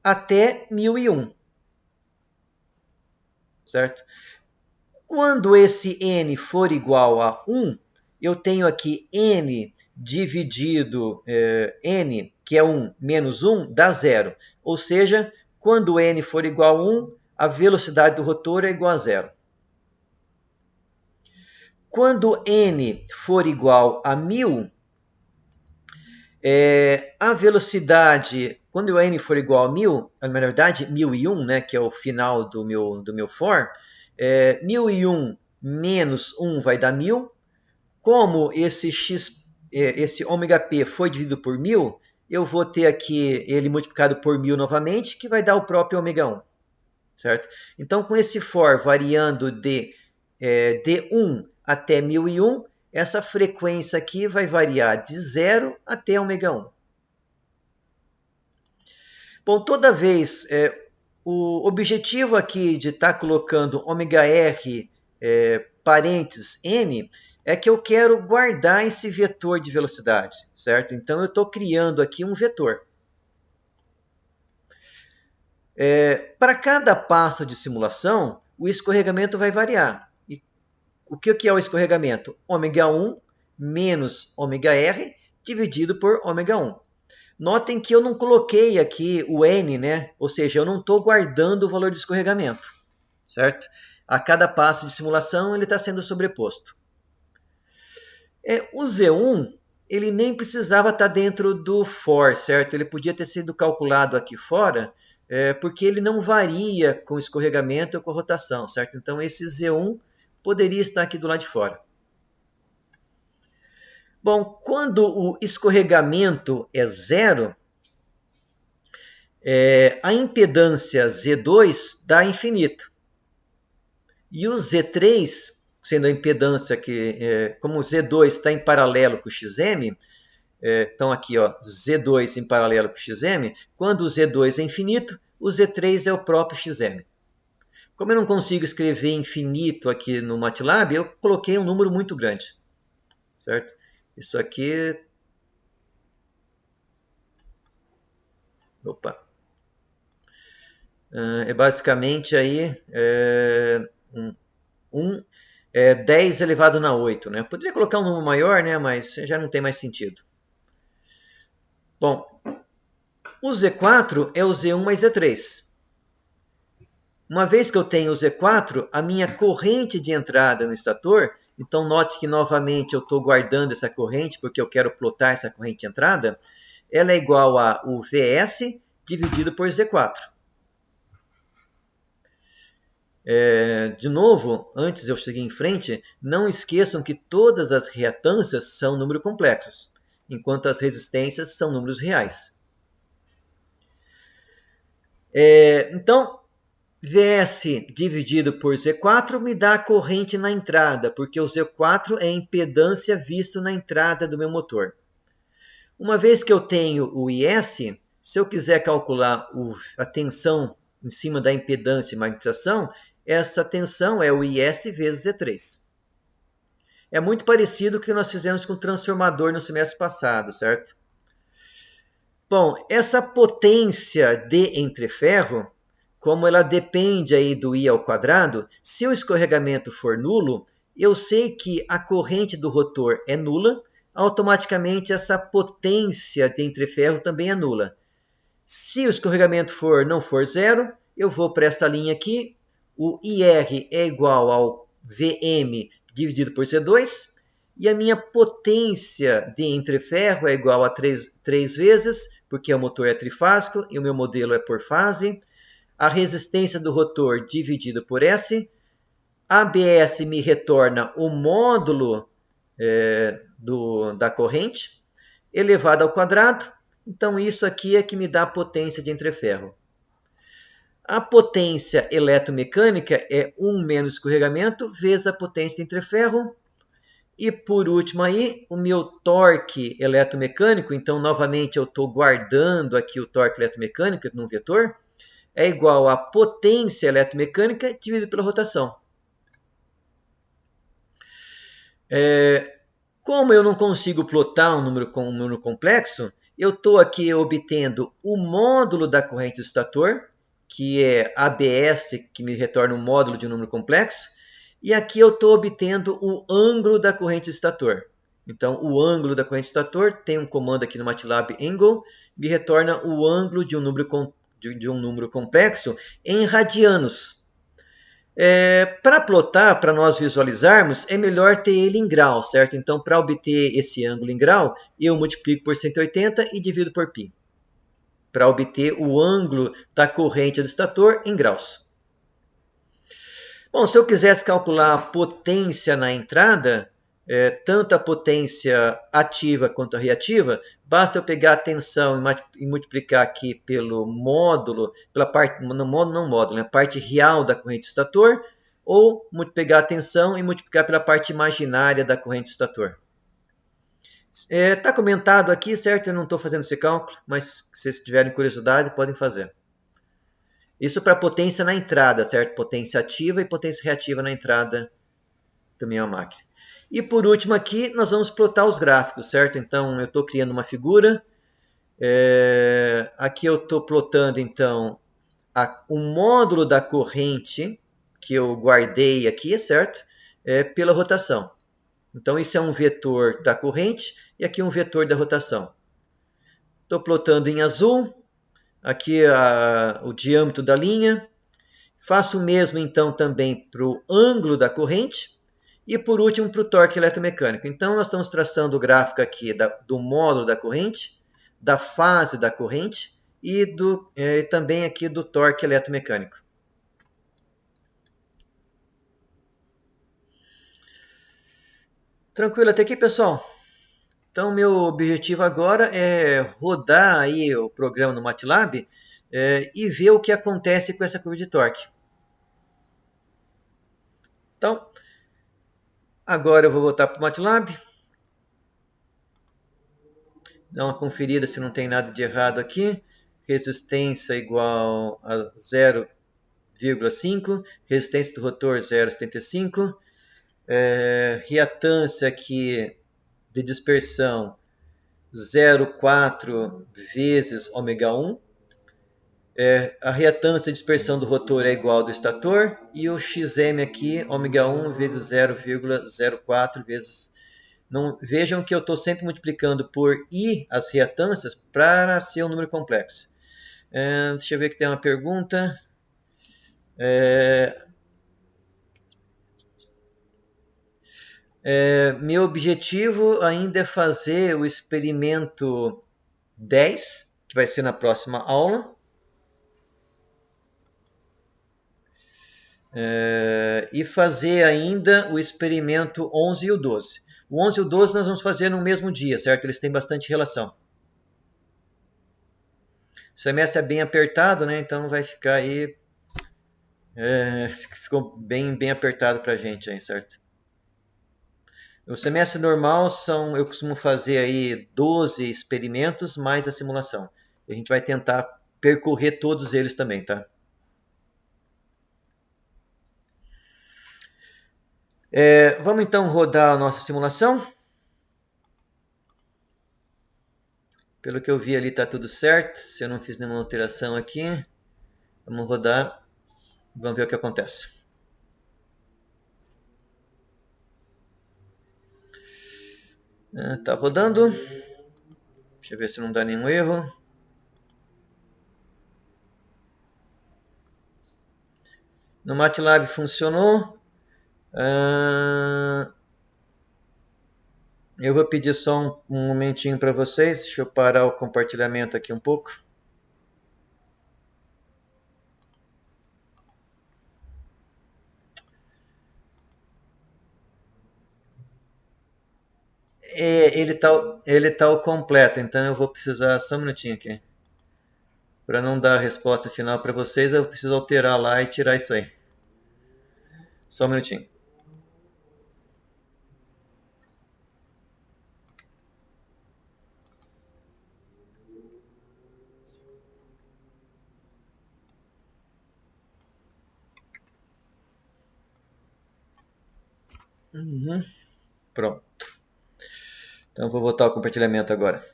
Speaker 1: até 1001. Certo? Quando esse n for igual a 1, eu tenho aqui n dividido n, que é 1, menos 1, dá 0. Ou seja, quando n for igual a 1, a velocidade do rotor é igual a 0. Quando n for igual a 1000, a velocidade, quando o n for igual a 1000, na verdade 1001, né, que é o final do meu for, 1001 menos 1 vai dar 1000. Como esse ômega p foi dividido por 1000, eu vou ter aqui ele multiplicado por 1000 novamente, que vai dar o próprio ômega 1. Certo? Então, com esse for variando de 1 até 1001, essa frequência aqui vai variar de 0 até ômega 1. Bom, toda vez, o objetivo aqui de estar colocando ômega r parênteses n é que eu quero guardar esse vetor de velocidade, certo? Então, eu estou criando aqui um vetor. Para cada passo de simulação, o escorregamento vai variar. E o que é o escorregamento? Ômega 1 menos ômega r dividido por ômega 1. Notem que eu não coloquei aqui o n, né? Ou seja, eu não estou guardando o valor de escorregamento, certo? A cada passo de simulação, ele está sendo sobreposto. O Z1, ele nem precisava estar dentro do for, certo? Ele podia ter sido calculado aqui fora, porque ele não varia com escorregamento ou com rotação, certo? Então, esse Z1 poderia estar aqui do lado de fora. Bom, quando o escorregamento é 0, a impedância Z2 dá infinito. E o Z3, sendo a impedância que, como o Z2 está em paralelo com o XM, então aqui, ó, Z2 em paralelo com o XM, quando o Z2 é infinito, o Z3 é o próprio XM. Como eu não consigo escrever infinito aqui no MATLAB, eu coloquei um número muito grande. Certo? Isso aqui... Opa! É basicamente aí 10 elevado na 8. Né? Eu poderia colocar um número maior, né? Mas já não tem mais sentido. Bom, o Z4 é o Z1 mais Z3. Uma vez que eu tenho o Z4, a minha corrente de entrada no estator, então note que novamente eu estou guardando essa corrente, porque eu quero plotar essa corrente de entrada, ela é igual a o VS dividido por Z4. De novo, antes de eu seguir em frente, não esqueçam que todas as reatâncias são números complexos, enquanto as resistências são números reais. Então, VS dividido por Z4 me dá a corrente na entrada, porque o Z4 é a impedância vista na entrada do meu motor. Uma vez que eu tenho o IS, se eu quiser calcular a tensão em cima da impedância e magnetização, essa tensão é o IS vezes Z3. É muito parecido com o que nós fizemos com o transformador no semestre passado, certo? Bom, essa potência de entreferro, como ela depende aí do I ao quadrado, se o escorregamento for nulo, eu sei que a corrente do rotor é nula, automaticamente essa potência de entreferro também é nula. Se o escorregamento não for zero, eu vou para essa linha aqui, o IR é igual ao VM dividido por Z2, e a minha potência de entreferro é igual a 3 vezes, porque o motor é trifásico e o meu modelo é por fase. A resistência do rotor dividido por S. A ABS me retorna o módulo da corrente, elevado ao quadrado. Então, isso aqui é que me dá a potência de entreferro. A potência eletromecânica é 1 menos escorregamento vezes a potência de entreferro. E por último aí, o meu torque eletromecânico, então novamente eu estou guardando aqui o torque eletromecânico num vetor, é igual a potência eletromecânica dividido pela rotação. Como eu não consigo plotar um número complexo, eu estou aqui obtendo o módulo da corrente do estator, que é ABS, que me retorna um módulo de um número complexo, e aqui eu estou obtendo o ângulo da corrente do estator. Então, o ângulo da corrente do estator, tem um comando aqui no MATLAB Angle, me retorna o ângulo de um número complexo em radianos. Para plotar, para nós visualizarmos, é melhor ter ele em grau, certo? Então, para obter esse ângulo em grau, eu multiplico por 180 e divido por π, para obter o ângulo da corrente do estator em graus. Bom, se eu quisesse calcular a potência na entrada, tanto a potência ativa quanto a reativa, basta eu pegar a tensão e multiplicar aqui pelo módulo, pela parte, não módulo, né, parte real da corrente do estator, ou pegar a tensão e multiplicar pela parte imaginária da corrente do estator. Está comentado aqui, certo? Eu não estou fazendo esse cálculo, mas se vocês tiverem curiosidade, podem fazer. Isso para potência na entrada, certo? Potência ativa e potência reativa na entrada da minha máquina. E por último aqui, nós vamos plotar os gráficos, certo? Então, eu estou criando uma figura. Aqui eu estou plotando, então, o módulo da corrente que eu guardei aqui, certo? Pela rotação. Então, isso é um vetor da corrente e aqui um vetor da rotação. Estou plotando em azul. Aqui o diâmetro da linha. Faço o mesmo, então, também para o ângulo da corrente. E, por último, para o torque eletromecânico. Então, nós estamos traçando o gráfico aqui do módulo da corrente, da fase da corrente e também aqui do torque eletromecânico. Tranquilo até aqui, pessoal? Então, meu objetivo agora é rodar aí o programa no MATLAB e ver o que acontece com essa curva de torque. Então, agora eu vou voltar para o MATLAB. Dar uma conferida se não tem nada de errado aqui. Resistência igual a 0,5. Resistência do rotor 0,75. Reatância aqui de dispersão 0,4 vezes ω1. A reatância de dispersão do rotor é igual ao do estator. E o XM aqui, ω1 vezes 0,04 vezes... Não, vejam que eu estou sempre multiplicando por I as reatâncias para ser um número complexo. Deixa eu ver que tem uma pergunta. Meu objetivo ainda é fazer o experimento 10, que vai ser na próxima aula. E fazer ainda o experimento 11 e o 12. O 11 e o 12 nós vamos fazer no mesmo dia, certo? Eles têm bastante relação. O semestre é bem apertado, né? Então vai ficar aí... ficou bem apertado para a gente aí, certo? O semestre normal eu costumo fazer aí 12 experimentos mais a simulação. A gente vai tentar percorrer todos eles também, tá? Vamos então rodar a nossa simulação. Pelo que eu vi ali está tudo certo. Se eu não fiz nenhuma alteração aqui, vamos rodar. Vamos ver o que acontece. Está rodando. Deixa eu ver se não dá nenhum erro. No MATLAB funcionou. Eu vou pedir só um momentinho para vocês. Deixa eu parar o compartilhamento aqui um pouco. Ele tá ao completo, então eu vou precisar só um minutinho aqui. Para não dar a resposta final para vocês, eu preciso alterar lá e tirar isso aí. Só um minutinho. Pronto. Então vou voltar ao compartilhamento agora.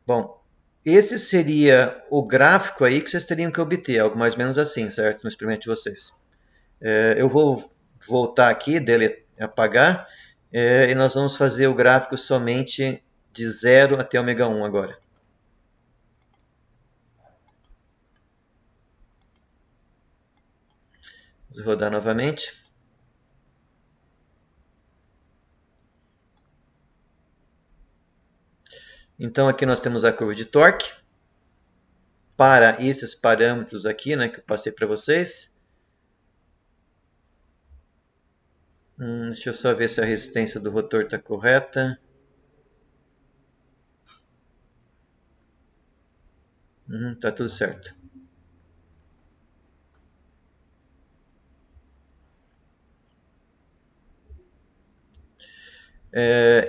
Speaker 1: Bom, esse seria o gráfico aí que vocês teriam que obter, algo mais ou menos assim, certo? No experimento de vocês. Eu vou voltar aqui, apagar, e nós vamos fazer o gráfico somente de 0 até ômega 1 agora. Vamos rodar novamente. Então aqui nós temos a curva de torque para esses parâmetros aqui, né, que eu passei para vocês. Deixa eu só ver se a resistência do rotor está correta. Tá tudo certo.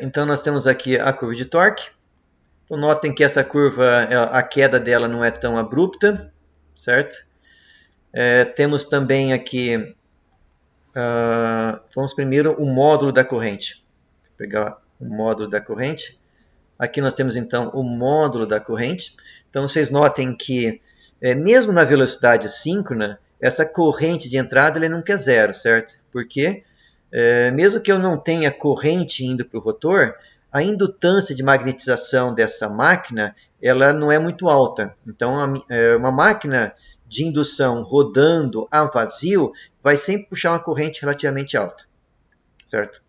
Speaker 1: Então nós temos aqui a curva de torque. Então notem que essa curva, a queda dela não é tão abrupta, certo? Temos também aqui, vamos primeiro o módulo da corrente. Vou pegar o módulo da corrente. Aqui nós temos então o módulo da corrente. Então vocês notem que mesmo na velocidade síncrona, essa corrente de entrada ele nunca é zero, certo? Porque mesmo que eu não tenha corrente indo para o rotor, a indutância de magnetização dessa máquina ela não é muito alta. Então, uma máquina de indução rodando a vazio vai sempre puxar uma corrente relativamente alta, certo?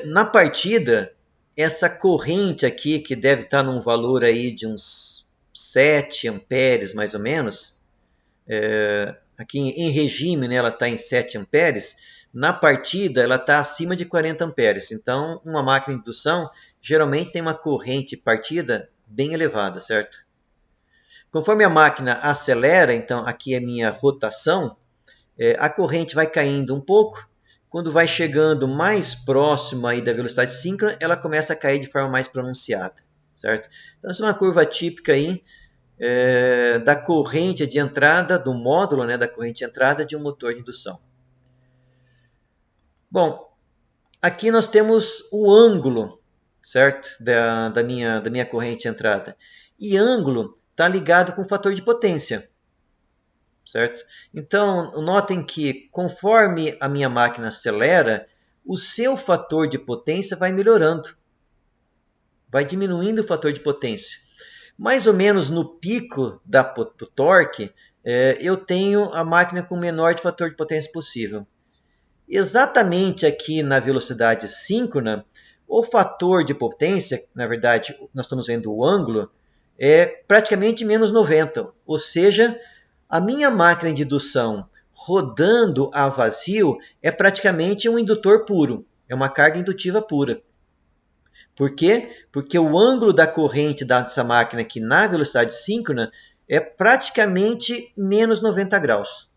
Speaker 1: Na partida, essa corrente aqui, que deve estar num valor aí de uns 7 amperes, mais ou menos, aqui em regime, né, ela está em 7 amperes, na partida ela está acima de 40 amperes. Então, uma máquina de indução geralmente tem uma corrente partida bem elevada, certo? Conforme a máquina acelera, então aqui é minha rotação, a corrente vai caindo um pouco. Quando vai chegando mais próximo aí da velocidade síncrona, ela começa a cair de forma mais pronunciada, certo? Então, essa é uma curva típica aí da corrente de entrada, do módulo, né, da corrente de entrada de um motor de indução. Bom, aqui nós temos o ângulo, certo? Da minha corrente de entrada. E ângulo está ligado com o fator de potência, certo? Então, notem que conforme a minha máquina acelera, o seu fator de potência vai melhorando. Vai diminuindo o fator de potência. Mais ou menos no pico do torque, eu tenho a máquina com o menor de fator de potência possível. Exatamente aqui na velocidade síncrona, o fator de potência, na verdade, nós estamos vendo o ângulo, é praticamente menos 90. Ou seja, a minha máquina de indução rodando a vazio é praticamente um indutor puro. É uma carga indutiva pura. Por quê? Porque o ângulo da corrente dessa máquina aqui na velocidade síncrona é praticamente menos 90 graus.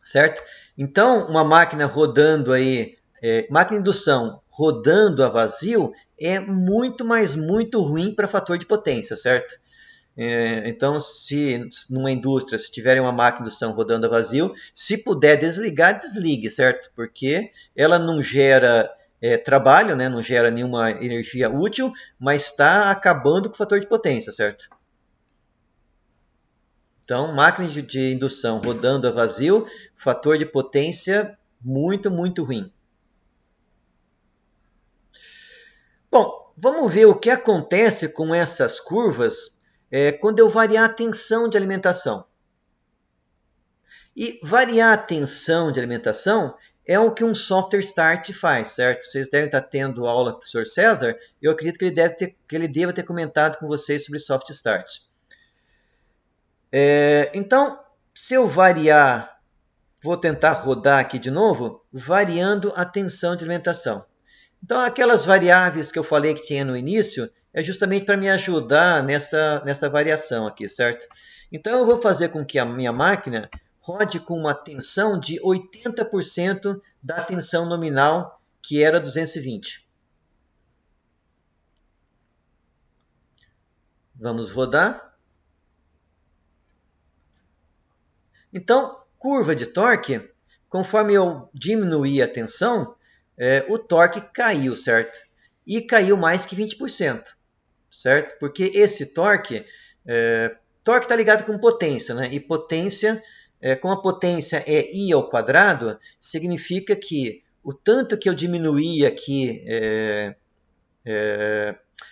Speaker 1: Certo? Então, uma máquina rodando aí, máquina de indução rodando a vazio é muito, mas muito ruim para fator de potência, certo? Então, se numa indústria, se tiverem uma máquina de indução rodando a vazio, se puder desligar, desligue, certo? Porque ela não gera trabalho, né? Não gera nenhuma energia útil, mas está acabando com o fator de potência, certo? Então, máquina de indução rodando a vazio, fator de potência muito, muito ruim. Bom, vamos ver o que acontece com essas curvas quando eu variar a tensão de alimentação. E variar a tensão de alimentação é o que um software start faz, certo? Vocês devem estar tendo aula com o professor César. Eu acredito que ele deva ter comentado com vocês sobre soft start. Então, se eu variar, vou tentar rodar aqui de novo, variando a tensão de alimentação. Então, aquelas variáveis que eu falei que tinha no início, é justamente para me ajudar nessa variação aqui, certo? Então, eu vou fazer com que a minha máquina rode com uma tensão de 80% da tensão nominal, que era 220. Vamos rodar. Então, curva de torque, conforme eu diminuir a tensão, o torque caiu, certo? E caiu mais que 20%, certo? Porque esse torque, torque está ligado com potência, né? E potência, como a potência é I ao quadrado, significa que o tanto que eu diminuí aqui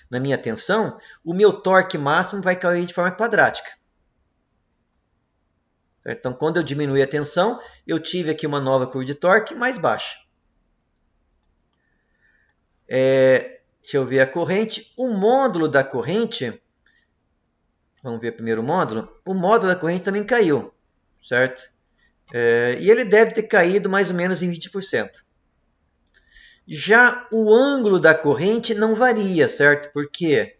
Speaker 1: na minha tensão, o meu torque máximo vai cair de forma quadrática. Então, quando eu diminui a tensão, eu tive aqui uma nova curva de torque mais baixa. Deixa eu ver a corrente. O módulo da corrente, vamos ver primeiro o módulo. O módulo da corrente também caiu, certo? E ele deve ter caído mais ou menos em 20%. Já o ângulo da corrente não varia, certo? Porque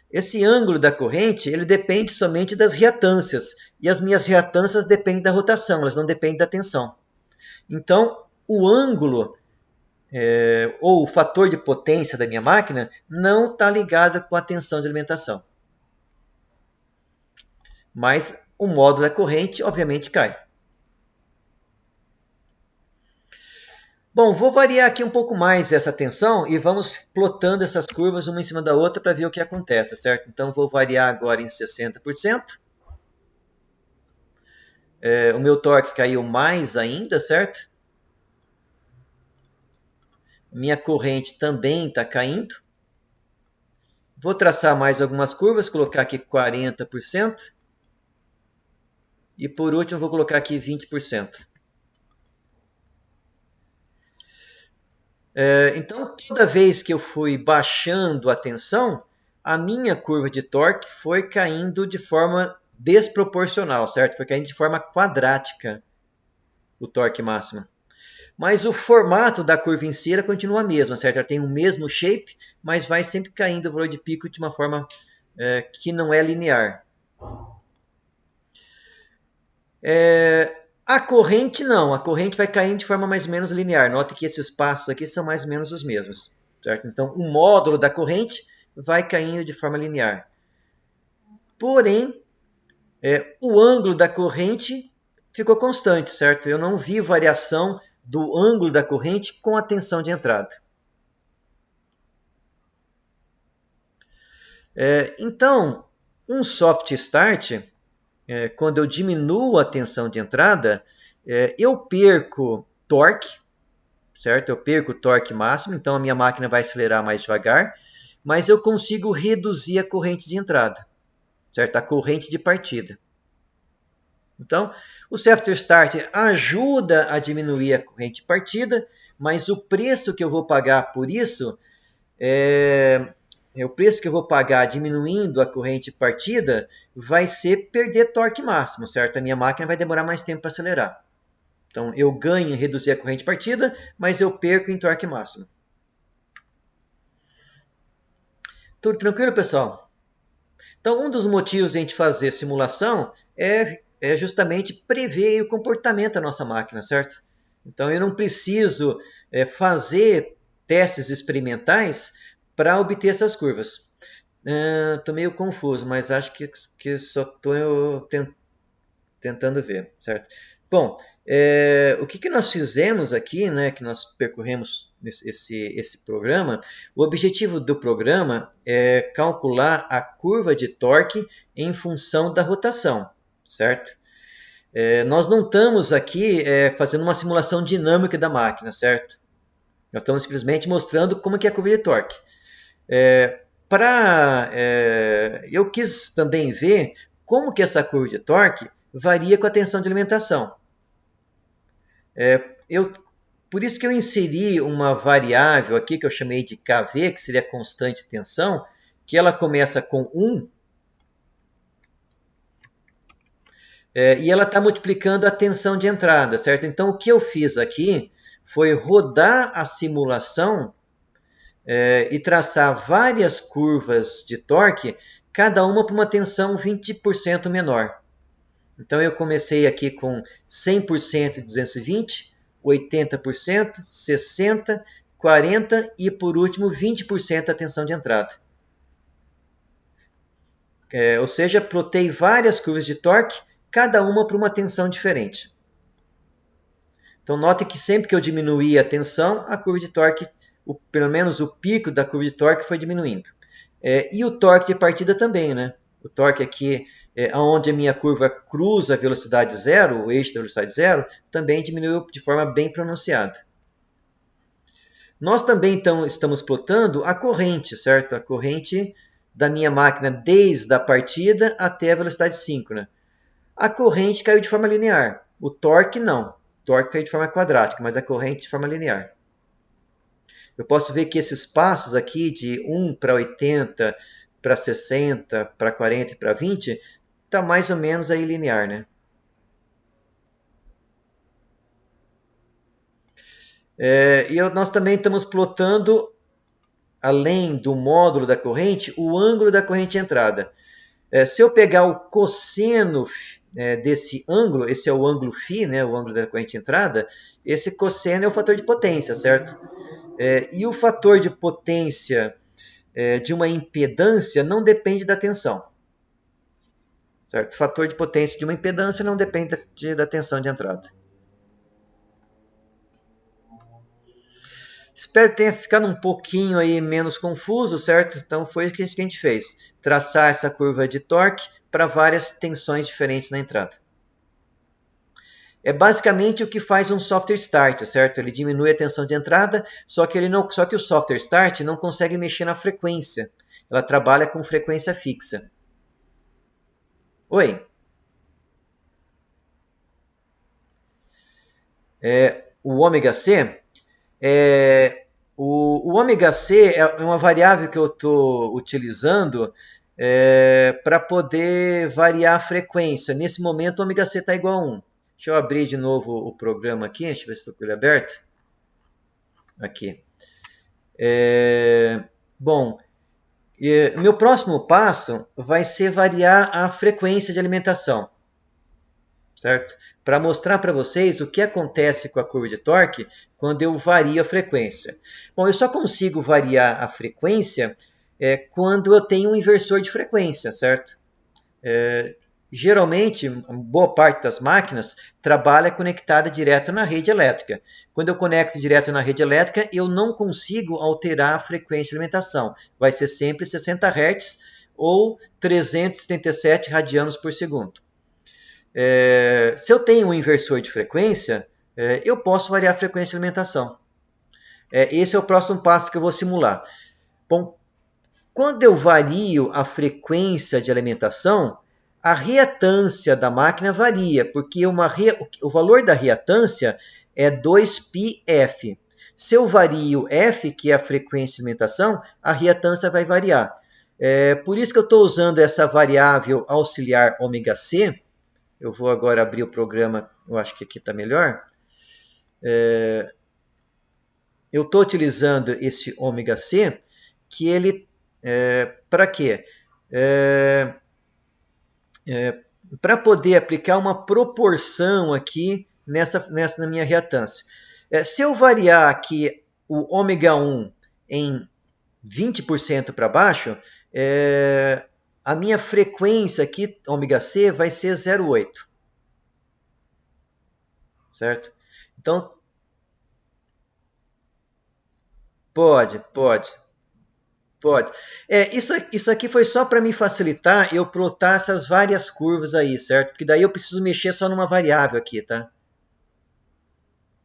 Speaker 1: esse ângulo da corrente ele depende somente das reatâncias. E as minhas reatâncias dependem da rotação, elas não dependem da tensão. Então, o ângulo ou o fator de potência da minha máquina não está ligado com a tensão de alimentação. Mas o módulo da corrente, obviamente, cai. Bom, vou variar aqui um pouco mais essa tensão e vamos plotando essas curvas uma em cima da outra para ver o que acontece, certo? Então, vou variar agora em 60%. O meu torque caiu mais ainda, certo? Minha corrente também está caindo. Vou traçar mais algumas curvas, colocar aqui 40%. E por último, vou colocar aqui 20%. Então, toda vez que eu fui baixando a tensão, a minha curva de torque foi caindo de forma desproporcional, certo? Foi caindo de forma quadrática o torque máximo. Mas o formato da curva em si continua a mesma, certo? Ela tem o mesmo shape, mas vai sempre caindo o valor de pico de uma forma que não é linear. A corrente não, a corrente vai caindo de forma mais ou menos linear. Note que esses passos aqui são mais ou menos os mesmos, certo? Então, o módulo da corrente vai caindo de forma linear. Porém, o ângulo da corrente ficou constante, certo? Eu não vi variação do ângulo da corrente com a tensão de entrada. Então, um soft start, quando eu diminuo a tensão de entrada, eu perco torque, certo? Eu perco o torque máximo, então a minha máquina vai acelerar mais devagar, mas eu consigo reduzir a corrente de entrada, certo? A corrente de partida. Então, o soft start ajuda a diminuir a corrente de partida, mas o preço que eu vou pagar por isso o preço que eu vou pagar diminuindo a corrente de partida vai ser perder torque máximo, certo? A minha máquina vai demorar mais tempo para acelerar. Então, eu ganho em reduzir a corrente de partida, mas eu perco em torque máximo. Tudo tranquilo, pessoal? Então, um dos motivos de a gente fazer simulação é justamente prever o comportamento da nossa máquina, certo? Então, eu não preciso fazer testes experimentais para obter essas curvas. Estou meio confuso, mas acho que só estou tentando ver, certo? Bom, o que nós fizemos aqui, né, que nós percorremos esse programa, o objetivo do programa é calcular a curva de torque em função da rotação, certo? Nós não estamos aqui fazendo uma simulação dinâmica da máquina, certo? Nós estamos simplesmente mostrando como que é a curva de torque. Eu quis também ver como que essa curva de torque varia com a tensão de alimentação. Por isso que eu inseri uma variável aqui que eu chamei de KV, que seria constante de tensão, que ela começa com 1 e ela está multiplicando a tensão de entrada, certo? Então, o que eu fiz aqui foi rodar a simulação e traçar várias curvas de torque, cada uma para uma tensão 20% menor. Então, eu comecei aqui com 100% de 220, 80%, 60%, 40% e, por último, 20% da tensão de entrada. Ou seja, plotei várias curvas de torque, cada uma para uma tensão diferente. Então, note que sempre que eu diminuí a tensão, a curva de torque, pelo menos o pico da curva de torque foi diminuindo. E o torque de partida também, né? O torque aqui, onde a minha curva cruza a velocidade zero, o eixo da velocidade zero, também diminuiu de forma bem pronunciada. Nós também então estamos plotando a corrente, certo? A corrente da minha máquina desde a partida até a velocidade síncrona. A corrente caiu de forma linear. O torque não. O torque caiu de forma quadrática, mas a corrente de forma linear. Eu posso ver que esses passos aqui de 1 para 80, para 60, para 40 e para 20, está mais ou menos aí linear, né? Nós também estamos plotando, além do módulo da corrente, o ângulo da corrente de entrada. Se eu pegar o cosseno desse ângulo, esse é o ângulo φ, né, o ângulo da corrente de entrada, esse cosseno é o fator de potência, certo? E o fator de potência de uma impedância não depende da tensão. Certo? O fator de potência de uma impedância não depende da tensão de entrada. Espero que tenha ficado um pouquinho aí menos confuso, certo? Então foi o que a gente fez. Traçar essa curva de torque para várias tensões diferentes na entrada. É basicamente o que faz um software start, certo? Ele diminui a tensão de entrada, só que o software start não consegue mexer na frequência. Ela trabalha com frequência fixa. Oi. O ômega C, o ômega C é uma variável que eu estou utilizando para poder variar a frequência. Nesse momento, o ômega C está igual a 1. Deixa eu abrir de novo o programa aqui, deixa eu ver se estou com ele aberto. Aqui. Bom, meu próximo passo vai ser variar a frequência de alimentação, certo? Para mostrar para vocês o que acontece com a curva de torque quando eu vario a frequência. Bom, eu só consigo variar a frequência quando eu tenho um inversor de frequência, certo? Geralmente, boa parte das máquinas trabalha conectada direto na rede elétrica. Quando eu conecto direto na rede elétrica, eu não consigo alterar a frequência de alimentação. Vai ser sempre 60 Hz ou 377 radianos por segundo. Se eu tenho um inversor de frequência, eu posso variar a frequência de alimentação. Esse é o próximo passo que eu vou simular. Bom, quando eu vario a frequência de alimentação, a reatância da máquina varia, porque o valor da reatância é 2πf. Se eu vario f, que é a frequência de alimentação, a reatância vai variar. Por isso que eu estou usando essa variável auxiliar ômega c. Eu vou agora abrir o programa, eu acho que aqui está melhor. Eu estou utilizando esse ômega c, que ele... para quê? Para poder aplicar uma proporção aqui na minha reatância. Se eu variar aqui o ômega 1 em 20% para baixo, a minha frequência aqui, ômega C, vai ser 0,8. Certo? Então, pode. Isso aqui foi só para me facilitar eu plotar essas várias curvas aí, certo? Porque daí eu preciso mexer só numa variável aqui, tá?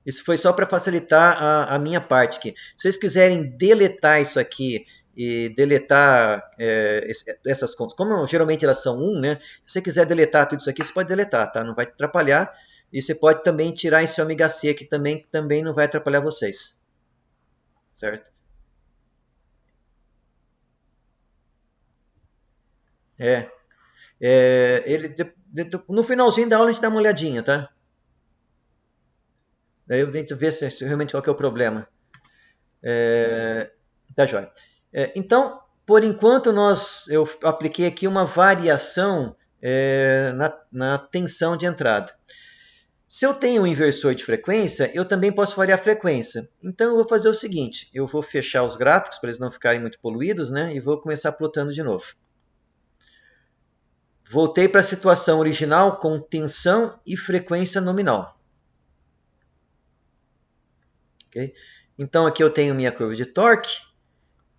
Speaker 1: Isso foi só para facilitar a minha parte aqui. Se vocês quiserem deletar isso aqui e deletar essas contas, como geralmente elas são 1, né? Se você quiser deletar tudo isso aqui, você pode deletar, tá? Não vai te atrapalhar. E você pode também tirar esse ômega C aqui também não vai atrapalhar vocês. Certo? No finalzinho da aula a gente dá uma olhadinha, tá? Daí eu tento ver se realmente qual que é o problema. Tá joia. Então, por enquanto, eu apliquei aqui uma variação na tensão de entrada. Se eu tenho um inversor de frequência, eu também posso variar a frequência. Então, eu vou fazer o seguinte, eu vou fechar os gráficos para eles não ficarem muito poluídos, né? E vou começar plotando de novo. Voltei para a situação original com tensão e frequência nominal. Okay? Então aqui eu tenho minha curva de torque,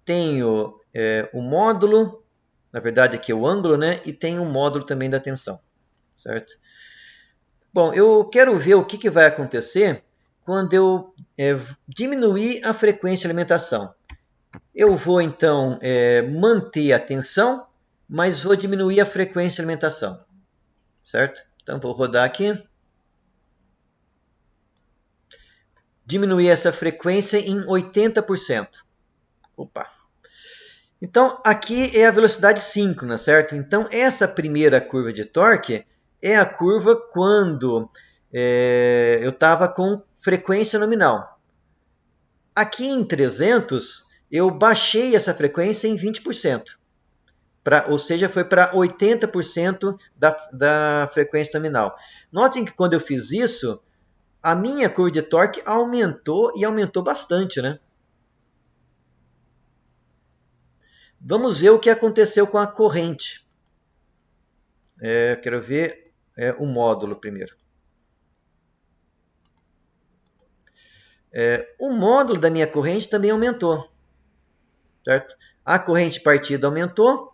Speaker 1: tenho o módulo, na verdade aqui é o ângulo, né? E tem um módulo também da tensão, certo? Bom, eu quero ver o que vai acontecer quando eu diminuir a frequência de alimentação. Eu vou então manter a tensão, mas vou diminuir a frequência de alimentação, certo? Então vou rodar aqui. Diminuir essa frequência em 80%. Opa! Então, aqui é a velocidade síncrona, certo? Então, essa primeira curva de torque é a curva quando eu estava com frequência nominal. Aqui em 300, eu baixei essa frequência em 20%. Ou seja, foi para 80% da frequência nominal. Notem que quando eu fiz isso, a minha curva de torque aumentou e aumentou bastante, né? Vamos ver o que aconteceu com a corrente. Quero ver o módulo primeiro. O módulo da minha corrente também aumentou, certo? A corrente partida aumentou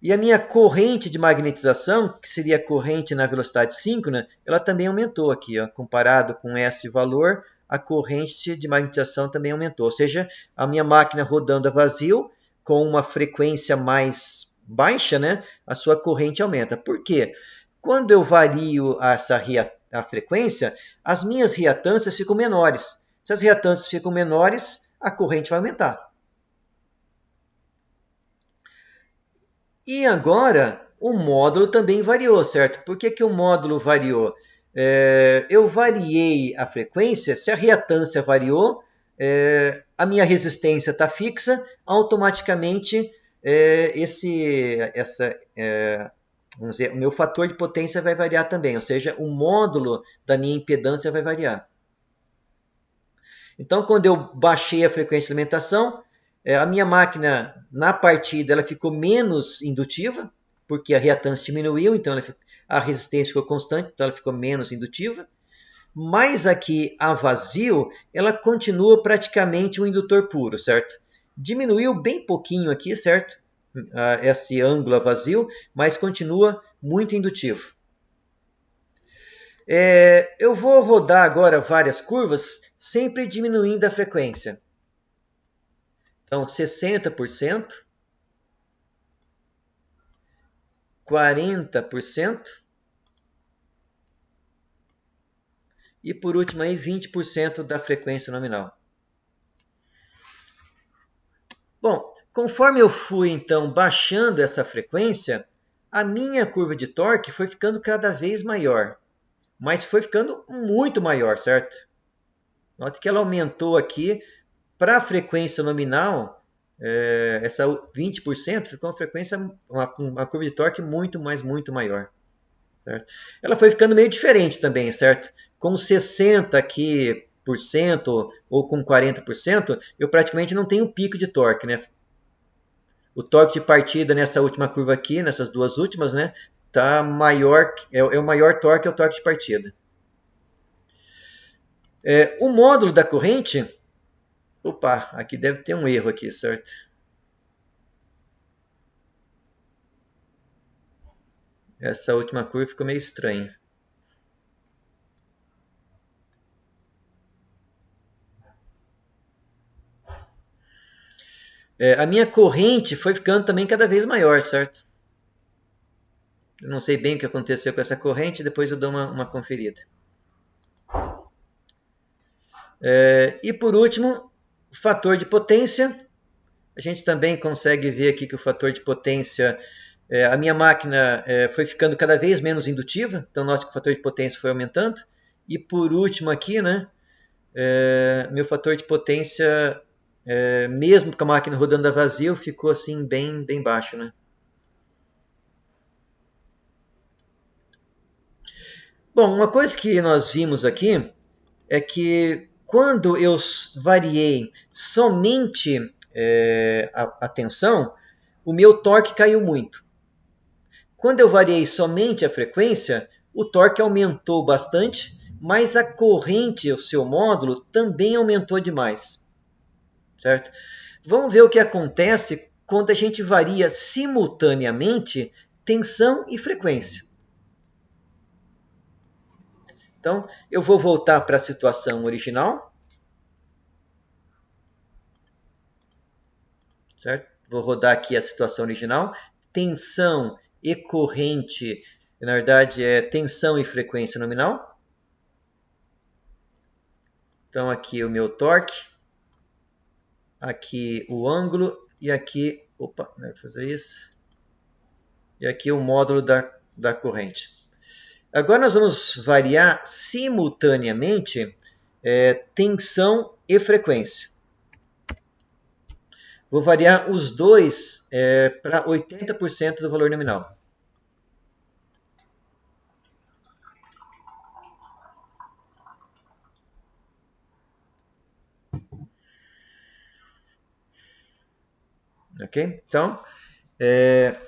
Speaker 1: e a minha corrente de magnetização, que seria a corrente na velocidade síncrona, ela também aumentou aqui, ó, comparado com esse valor, a corrente de magnetização também aumentou. Ou seja, a minha máquina rodando a vazio, com uma frequência mais baixa, né, a sua corrente aumenta. Por quê? Quando eu vario a frequência, as minhas reatâncias ficam menores. Se as reatâncias ficam menores, a corrente vai aumentar. E agora, o módulo também variou, certo? Por que o módulo variou? Eu variei a frequência, se a reatância variou, a minha resistência está fixa, automaticamente vamos dizer, o meu fator de potência vai variar também, ou seja, o módulo da minha impedância vai variar. Então, quando eu baixei a frequência de alimentação, a minha máquina, na partida, ela ficou menos indutiva, porque a reatância diminuiu, então a resistência ficou constante, então ela ficou menos indutiva. Mas aqui, a vazio, ela continua praticamente um indutor puro, certo? Diminuiu bem pouquinho aqui, certo? Esse ângulo a vazio, mas continua muito indutivo. Eu vou rodar agora várias curvas, sempre diminuindo a frequência. Então, 60%, 40% e, por último, aí, 20% da frequência nominal. Bom, conforme eu fui, então, baixando essa frequência, a minha curva de torque foi ficando cada vez maior. Mas foi ficando muito maior, certo? Note que ela aumentou aqui para a frequência nominal, essa 20% ficou uma frequência, uma curva de torque muito maior. Certo? Ela foi ficando meio diferente também, certo? Com 60% aqui por cento ou com 40%, eu praticamente não tenho pico de torque, né? O torque de partida nessa última curva aqui, nessas duas últimas, né, tá maior, o maior torque é o torque de partida. O módulo da corrente, opa, aqui deve ter um erro aqui, certo? Essa última curva ficou meio estranha. A minha corrente foi ficando também cada vez maior, certo? Eu não sei bem o que aconteceu com essa corrente, depois eu dou uma conferida. E por último, fator de potência. A gente também consegue ver aqui que o fator de potência, a minha máquina foi ficando cada vez menos indutiva, então note que o fator de potência foi aumentando. E por último aqui, né, meu fator de potência, mesmo com a máquina rodando a vazio, ficou assim bem baixo, né? Bom, uma coisa que nós vimos aqui é que quando eu variei somente a tensão, o meu torque caiu muito. Quando eu variei somente a frequência, o torque aumentou bastante, mas a corrente, o seu módulo, também aumentou demais, certo? Vamos ver o que acontece quando a gente varia simultaneamente tensão e frequência. Então, eu vou voltar para a situação original, certo? Vou rodar aqui a situação original. Tensão e corrente, na verdade, é tensão e frequência nominal. Então, aqui o meu torque, aqui o ângulo e aqui, opa, não é fazer isso. E aqui o módulo da corrente. Agora nós vamos variar simultaneamente tensão e frequência. Vou variar os dois para 80% do valor nominal. Ok? Então,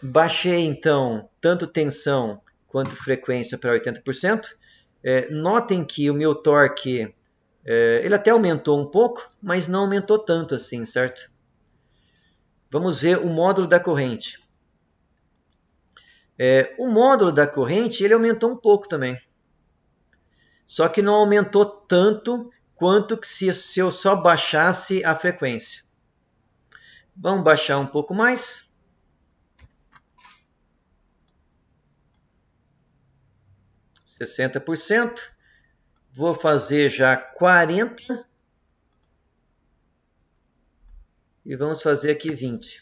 Speaker 1: baixei então tanto tensão quanto frequência para 80%. Notem que o meu torque ele até aumentou um pouco, mas não aumentou tanto assim, certo? Vamos ver o módulo da corrente. O módulo da corrente ele aumentou um pouco também. Só que não aumentou tanto quanto que se eu só baixasse a frequência. Vamos baixar um pouco mais. 60%. Vou fazer já 40%. E vamos fazer aqui 20%.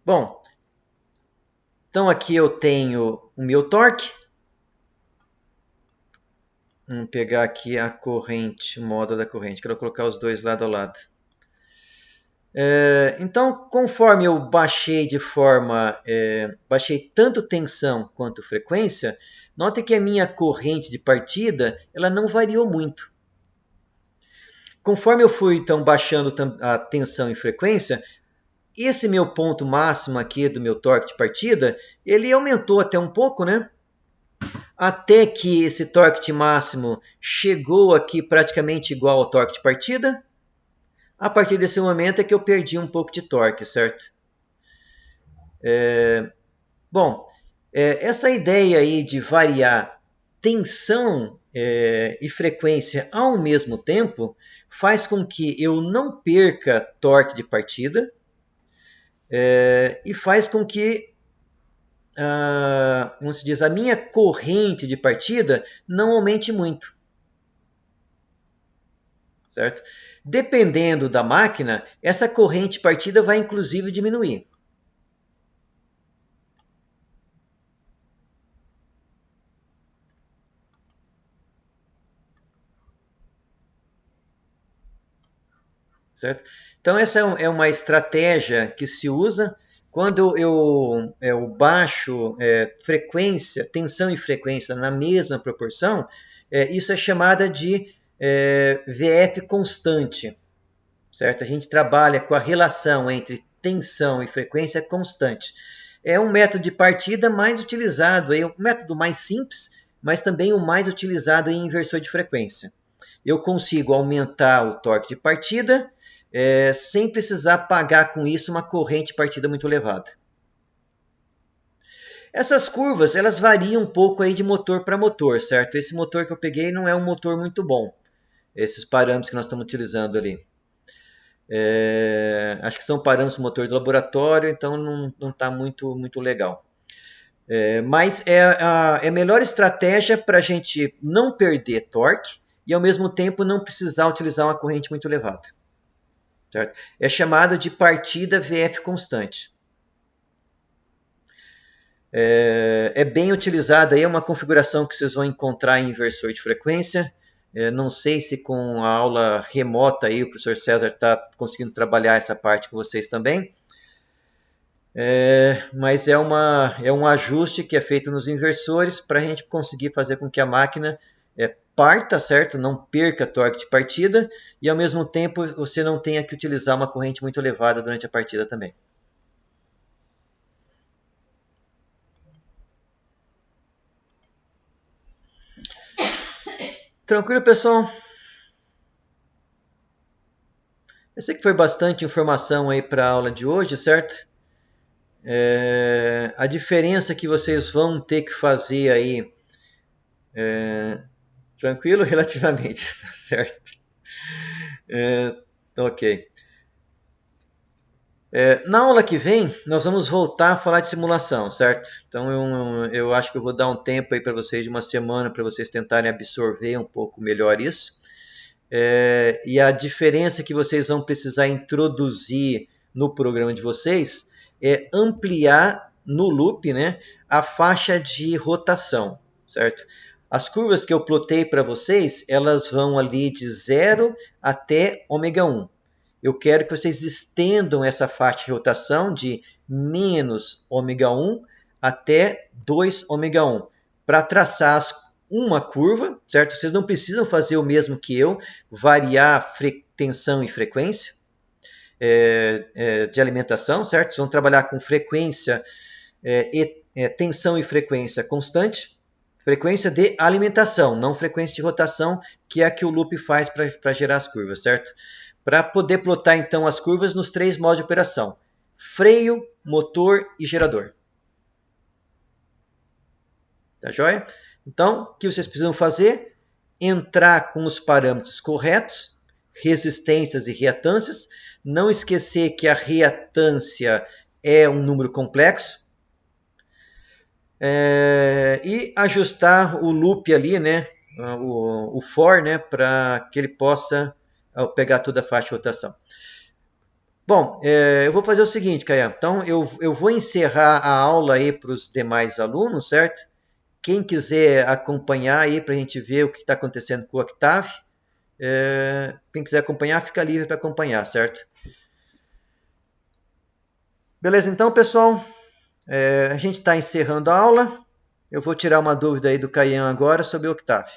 Speaker 1: Bom, então aqui eu tenho o meu torque. Vamos pegar aqui a corrente, o módulo da corrente. Quero colocar os dois lado a lado. Então, conforme eu baixei baixei tanto tensão quanto frequência, note que a minha corrente de partida ela não variou muito. Conforme eu fui então baixando a tensão e frequência, esse meu ponto máximo aqui do meu torque de partida, ele aumentou até um pouco, né? Até que esse torque de máximo chegou aqui praticamente igual ao torque de partida. A partir desse momento é que eu perdi um pouco de torque, certo? Bom, essa ideia aí de variar tensão e frequência ao mesmo tempo faz com que eu não perca torque de partida e faz com que como se diz, a minha corrente de partida não aumente muito. Certo? Dependendo da máquina, essa corrente de partida vai inclusive diminuir. Certo? Então essa é uma estratégia que se usa quando eu baixo frequência, tensão e frequência na mesma proporção. Isso é chamada de VF constante. Certo? A gente trabalha com a relação entre tensão e frequência constante. É um método de partida mais utilizado, um método mais simples, mas também o mais utilizado em inversor de frequência. Eu consigo aumentar o torque de partida sem precisar pagar com isso uma corrente de partida muito elevada. Essas curvas elas variam um pouco aí de motor para motor, certo? Esse motor que eu peguei não é um motor muito bom, esses parâmetros que nós estamos utilizando ali. Acho que são parâmetros do motor de laboratório, então não está muito legal. Mas é a melhor estratégia para a gente não perder torque e ao mesmo tempo não precisar utilizar uma corrente muito elevada. Certo? É chamado de partida VF constante. É bem utilizada aí, é uma configuração que vocês vão encontrar em inversor de frequência. Não sei se com a aula remota aí o professor César está conseguindo trabalhar essa parte com vocês também. Mas é um ajuste que é feito nos inversores para a gente conseguir fazer com que a máquina parta, certo? Não perca torque de partida e ao mesmo tempo você não tenha que utilizar uma corrente muito elevada durante a partida também. Tranquilo, pessoal? Eu sei que foi bastante informação aí para a aula de hoje, certo? A diferença que vocês vão ter que fazer aí, tranquilo relativamente, tá certo? Ok. Na aula que vem, nós vamos voltar a falar de simulação, certo? Então eu acho que eu vou dar um tempo aí para vocês, de uma semana, para vocês tentarem absorver um pouco melhor isso. E a diferença que vocês vão precisar introduzir no programa de vocês é ampliar no loop, né, a faixa de rotação, certo? As curvas que eu plotei para vocês, elas vão ali de 0 até ômega 1. Eu quero que vocês estendam essa faixa de rotação de menos ômega 1 até 2 ômega 1 para traçar uma curva, certo? Vocês não precisam fazer o mesmo que eu, variar tensão e frequência de alimentação, certo? Vocês vão trabalhar com frequência, tensão e frequência constante, frequência de alimentação, não frequência de rotação, que é a que o loop faz para gerar as curvas, certo? Para poder plotar então as curvas nos 3 modos de operação: freio, motor e gerador. Tá joia? Então, o que vocês precisam fazer? Entrar com os parâmetros corretos, resistências e reatâncias. Não esquecer que a reatância é um número complexo. E ajustar o loop ali, né? O for, né? Para que ele possa pegar toda a faixa de rotação. Bom, eu vou fazer o seguinte, Caia. Então, eu vou encerrar a aula aí para os demais alunos, certo? Quem quiser acompanhar aí para a gente ver o que está acontecendo com o Octave, quem quiser acompanhar, fica livre para acompanhar, certo? Beleza, então, pessoal, a gente está encerrando a aula. Eu vou tirar uma dúvida aí do Caian agora sobre o Octave.